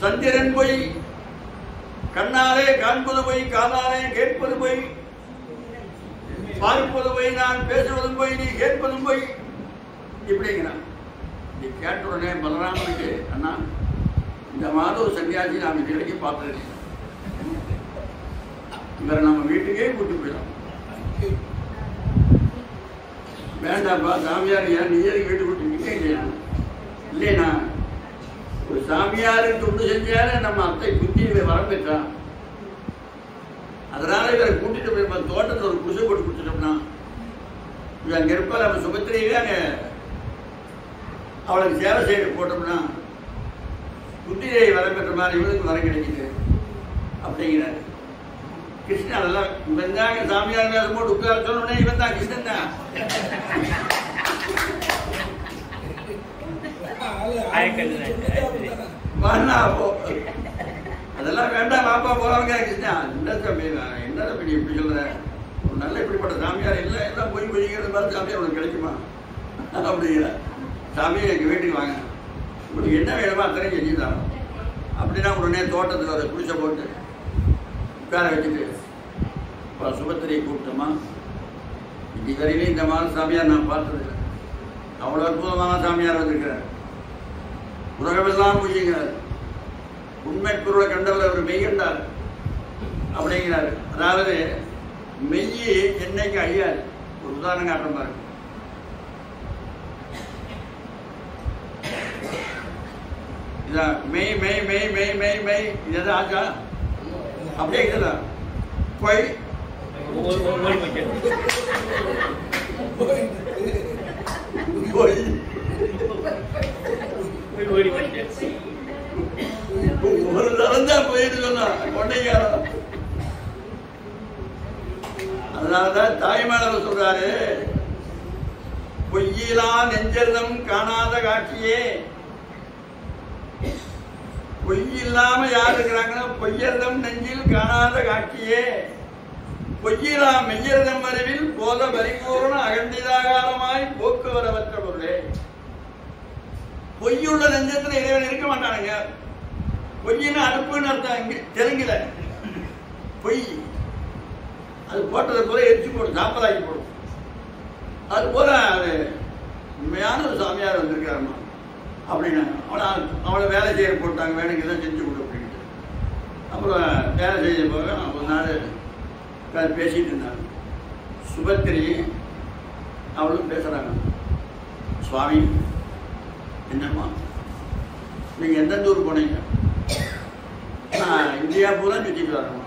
சந்திரன் போய், கண்ணாலே காண்பது போய், காதாலே கேட்பது போய், பார்ப்பது போய், நான் பேசுவதும் போய், நீ கேட்பதும் போய் இப்படிங்கிறான். நீ கேட்ட உடனே பலராமனுக்கு, அண்ணா இந்த மாதவ சன்னியாசி நாம் இது வரைக்கும் பார்த்தது, இவரை நம்ம வீட்டுக்கே கூட்டு போயிடலாம். வேண்டாப்பா சாமியார், ஏன் நீ ஏறி வீட்டு கூட்டு இல்லையா? இல்லைண்ணா, ஒரு சாமியாருக்கு தொண்டு செஞ்சாலே நம்ம அத்தை புத்தியில வரம் பெற்றான். அதனால இவரை கூட்டிட்டு போய் தோட்டத்தில் ஒரு குடிசை போட்டு கொடுத்துட்டோம்னா, இவன் அங்கே இருப்பார். நம்ம சுபத்திரையே அங்கே அவளுக்கு சேவை செய்ய போட்டோம்னா புத்திரை வரம் பெற்ற மாதிரி இவனுக்கு வரம் கிடைக்குது அப்படிங்கிறாரு. கிருஷ்ணன் அதெல்லாம் இவன் தான் சாமியார் வேலை போட்டு உட்கார சொன்னோடனே இவன் தான் கிருஷ்ணன் தான். அதெல்லாம் வேண்டாம் பாப்பா போறவங்க கிருஷ்ணா, என்ன தம்பி என்ன தம்பி நீ இப்படி சொல்ற, ஒரு நல்ல இப்படிப்பட்ட சாமியார் இல்லை, எல்லாம் போய் போய்க்கிறது மாதிரி சாமியார் உனக்கு கிடைக்குமா அப்படிங்கிற. சாமியை எங்கள் வீட்டுக்கு வாங்க, உங்களுக்கு என்ன வேணுமோ அத்தனை செஞ்சுதான் அப்படின்னா உடனே தோட்டத்தில் ஒரு குடிசை போட்டு உட்கார வச்சுட்டு சுபத்திரையை கூப்பிட்டோமா. இதுவரையிலும் இந்த மாதிரி சாமியார் நான் பார்த்தது, அவ்வளோ அற்புதமான சாமியார் வந்திருக்கிறார். உலகமெல்லாம் பொய்யுங்கிறார், உண்மை பொருளை கண்டவர் அவர் மெய்கண்டார் அப்படிங்கிறார். அதாவது மெய்யி என்னைக்கு அழியாது. ஒரு உதாரணம் காட்டுற பாருங்க. இதான் மெய் மெய் மெய் மெய் மெய் மெய் இது எதாவது ஆச்சா அப்படியே இருக்குதா? பொய் ஒரு தரந்தா போயிட்டு சொன்னா கொண்டைக்காரம். அதனாலதான் தாய்மானவர் சொல்றாரு, பொய்யிலா நெஞ்சர்தம் காணாத காட்சியே. பொய் இல்லாம யார் இருக்கிறாங்கன்னா பொய்யர்தம் நெஞ்சில் காணாத காட்சியே. பொய்யிலா மெய்யர்தம் அறிவில் போத பரிபூர்ண அகண்டிதாகாரமாய் போக்குவரவற்ற பொருளே. பொய்யுள்ள நெஞ்சத்துல இறைவன் இருக்க மாட்டானுங்க. பொய்யின்னு அடுப்புன்னு அர்த்தம். இங்க தெலுங்குல பொய் அது போட்டதை போல எரிச்சு போடும், சாம்பலாக்கி போடும். அது போல அது உண்மையான ஒரு சாமியார் வந்திருக்காருமா அப்படின்னா அவளை வேலை செய்ய போட்டாங்க, வேணுங்க தான் செஞ்சு கொடு அப்படின்ட்டு. அப்புறம் வேலை செய்ய போக ஒரு நாள் பேசிட்டு இருந்தாங்க. சுபத்திரி அவளும் பேசுறாங்க, சுவாமி என்னம்மா நீங்க எந்தெந்த ஊர் போனீங்க? நான் இந்தியா பூரா சுற்றிட்டு வரணும்.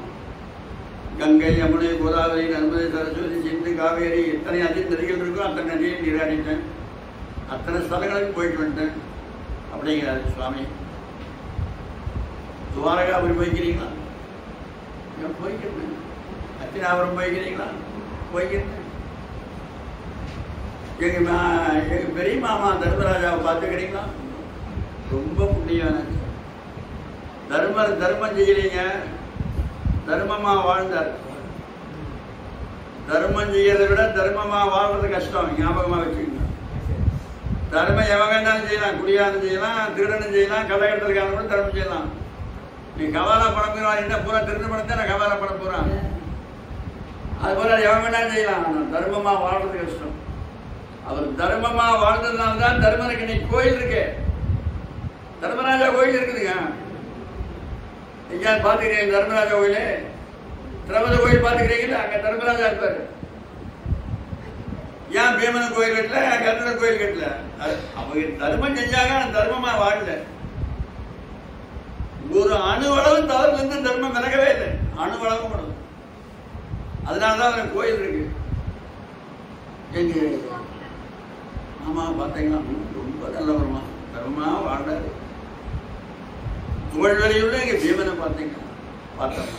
கங்கை, யமுனை, கோதாவரி, நர்மதை, சரஸ்வதி, சிந்து, காவேரி எத்தனை அதிக நதிகள் இருக்கோ அத்தனை நதியை நீராடிட்டேன், அத்தனை ஸ்தலங்களுக்கு போயிட்டு வந்துட்டேன் அப்படிங்கிறாரு. சுவாமி துவாரகாபுரி போய்க்கிறீங்களா? போய்க்கிறேன். அத்தினாபுரம் போய்க்கிறீங்களா? போய்க்கிறேன். எங்க பெரிய மாமா தர்மராஜாவை பார்த்துக்கிறீங்களா? ரொம்ப புண்ணியம். தர்மம் செய்யறீங்க, தர்மமா வாழ்ந்தார். தர்மம் செய்யறதை விட தர்மமா வாழ்றது கஷ்டம், ஞாபகமா வச்சுக்கோங்க. தர்மம் எவன் வேணாலும் செய்யலாம், குடியாரம் செய்யலாம், திருடனும் செய்யலாம், கதை கட்டுறதுக்கான கூட தர்மம் செய்யலாம். நீ கவாலா பணம் போயிடுவான், என்ன பூரா திருடு பணத்தை நான் கவாலா பணம் போறான். அது போல எவன் வேணாலும் செய்யலாம், ஆனால் தர்மமா வாழ்றது கஷ்டம். அவர் தர்மமா வாழ்ந்ததுனால்தான் தர்மனுக்கு இன்னைக்கு கோயில் இருக்கு. தர்மராஜா கோயில் இருக்குதுங்க. எங்கேயாவது பார்த்துக்கிறீங்க தர்மராஜா கோயிலு? திரௌபதி கோயில் பார்த்துக்கிறீங்களா? அங்க தர்மராஜா இருப்பாரு. ஏன் பீமன் கோயில் கட்டல, கர்ணன் கோயில் கட்டல? அவங்க தர்மம் செஞ்சாங்க, தர்மமா வாழல. ஒரு அணுவளவு தவறுல இருந்து தர்மம் விலகவே இல்லை, அணுவளவும் படும். அதனாலதான் அவன் கோயில் இருக்கு. எங்க ஆமா பார்த்தீங்களா, ரொம்ப நல்லவருமா, தர்மமா வாழ்ந்தாரு. தோல்வழியுள்ள எங்க பீமனை பார்த்தீங்களா? பார்த்தோம்.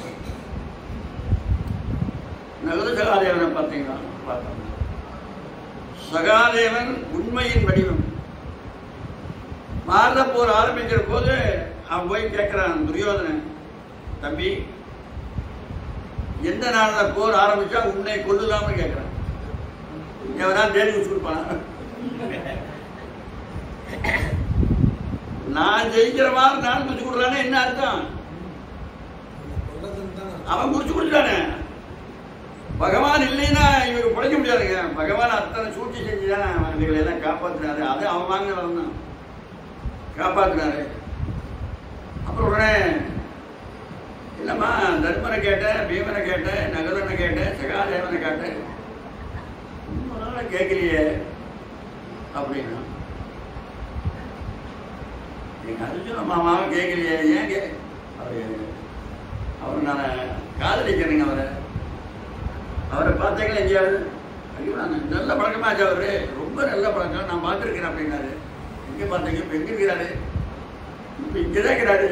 நகுல சகாதேவனை பார்த்தீங்களா? பார்த்தோம். சகாதேவன் உண்மையின் வடிவம். பாரத போர் ஆரம்பிக்கிற போது அவன் போய் கேட்கிறான் துரியோதனன், தம்பி எந்த நாள்ல போர் ஆரம்பிச்சா உன்னை கொல்லுலாம்னு கேட்கிறான். எவனா தேடி வச்சுருப்பான். நான் ஜெயிக்கிற மாதிரி நான் குடிச்சு கொடுறானே என்ன அர்த்தம்? அவன் குடிச்சு கொடுத்தானே. பகவான் இல்லைன்னா இவங்க பிழைக்க முடியாதுங்க. பகவான் அத்தனை சூழ்ச்சி செஞ்சுதானே இவங்களை எல்லாம் காப்பாற்றினாரு. அது அவன் வாங்கின வரணும், காப்பாற்றினாரு. அப்புறம் உடனே இல்லம்மா தர்மனை கேட்டேன், பீமனை கேட்டேன், நகுலனை கேட்டேன், சகாதேவனை கேட்டேன், கேட்கலையே அப்படின்னா எங்க அர்ஜுன மாமாவை கேட்கலையே, ஏன் அவர் நான் காதலிக்கிறேங்க. அவரை பார்த்தீங்களா எங்கேயாவது? ஐயோ நான் நல்ல பழக்கமாச்சு, அவரு ரொம்ப நல்ல பழக்கம், நான் பார்த்துருக்கிறேன் அப்படின்னாரு. எங்க பார்த்தீங்க? இப்ப எங்க இருக்கிறாரு? இப்ப இங்கதான் இருக்கிறாரு.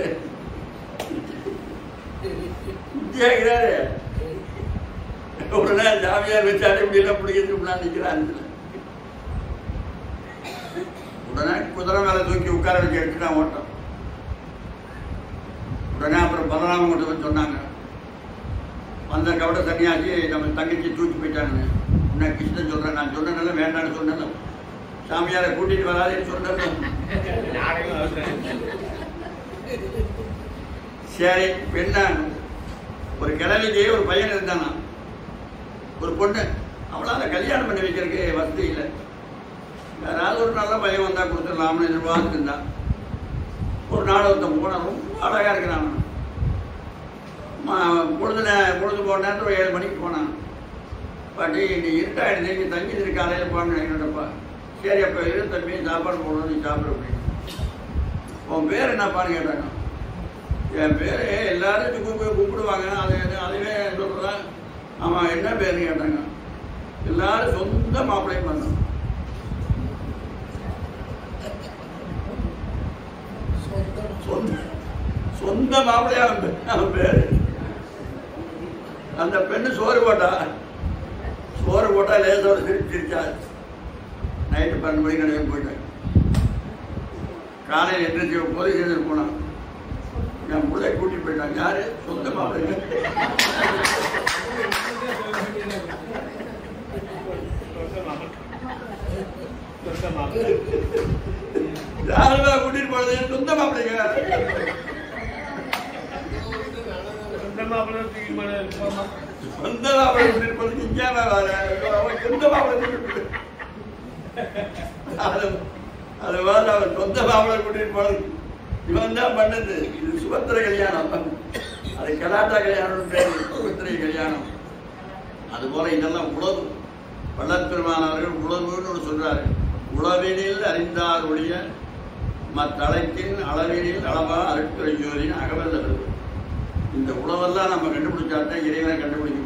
இந்தியா இருக்கிறாரு. உடனே ஜாமியார் வச்சாரு இப்படி எல்லாம் பிடிக்கிறது நிக்கிறாரு. உடனே குதிரை மேல தூக்கி உட்கார வச்சு எடுத்துட்டான் ஓட்டம். உடனே அப்புறம் பலராமன் கொண்டு வந்து சொன்னாங்க, அந்த கவட தனியாச்சு நம்ம தங்கச்சி தூக்கி போயிட்டாங்க. என்ன கிருஷ்ணன் சொல்றேன், நான் சொன்னேன்ல வேண்டான்னு சொன்னேன், சாமியாரை கூட்டிட்டு வராதுன்னு சொன்னேன். சரி பெண்ணா ஒரு கிழவிக்கு ஒரு பையன் இருந்தானா, ஒரு பொண்ணு. அவளால கல்யாணம் பண்ணி வைக்கிறதுக்கு வசதி இல்லை. யாராவது ஒரு நல்ல பையன் வந்தா கொடுத்துடலாம்னு எதிர்பார்த்துருந்தான். ஒரு நாள் ஒருத்தன் போனான், ரொம்ப அழகா இருக்கிறான். பொழுது போன நேரத்தில் 7 மணிக்கு போனான். பாட்டி நீ இருட்டாயிடுது, நீ தங்கி காலையில் போன என்னோடப்பா. சரி அப்போ இரு தம்பி, சாப்பாடு போடணும், நீ சாப்பிட அப்படின்னு. உன் பேர் என்னப்பான்னு கேட்டாங்க. என் பேர் எல்லாரும் கூப்பிடுவாங்க, அதுவே சொல்றேன். ஆமாம் என்ன பேருன்னு கேட்டாங்க. எல்லாரும் சொந்த மாப்பிள்ளையும் பண்ணோம். சொந்த மாப்பிள்ளையா அவன் பேரு. அந்த பெண்ணு சோறு போட்டா லேசோட சிரிச்சா. நைட்டு 12 மணிக்கு கடையில் போயிட்டேன். காலையில் எந்திரிச்சு போலீஸ் ஸ்டேஷன் போனான். என் பிள்ளை கூட்டிட்டு போயிட்டாங்க. யாரு? சொந்த மாப்பிள்ளை. யாருமே கூட்டிட்டு போனது சொந்த மாப்பிள்ளைங்க. சொந்த மாப்பிள்ளை கூட்டிட்டு போனது இங்கேயாம வர சொந்த மாப்பிள்ளை. அது மாதிரி அவன் சொந்த மாப்பிள்ளை கூட்டிட்டு போனது இவன் தான் பண்ணது. இது சுபத்திர கல்யாணம், அது கலாட்டா கல்யாணம் பேரு, சுபத்திரை கல்யாணம். அதுபோல இதெல்லாம் உழவு. வள்ளற்பெருமானவர்கள் உழவுன்னு ஒன்று சொல்றாரு. உழவினில் அறிந்தார் ஒழிய மத்தளைக்கின் அளவினில் அளவா அருட்துறை ஜோதின்னு அகவல்ல. இந்த உழவெல்லாம் நம்ம கண்டுபிடிச்சாத்தான் இறைவனை கண்டுபிடிக்க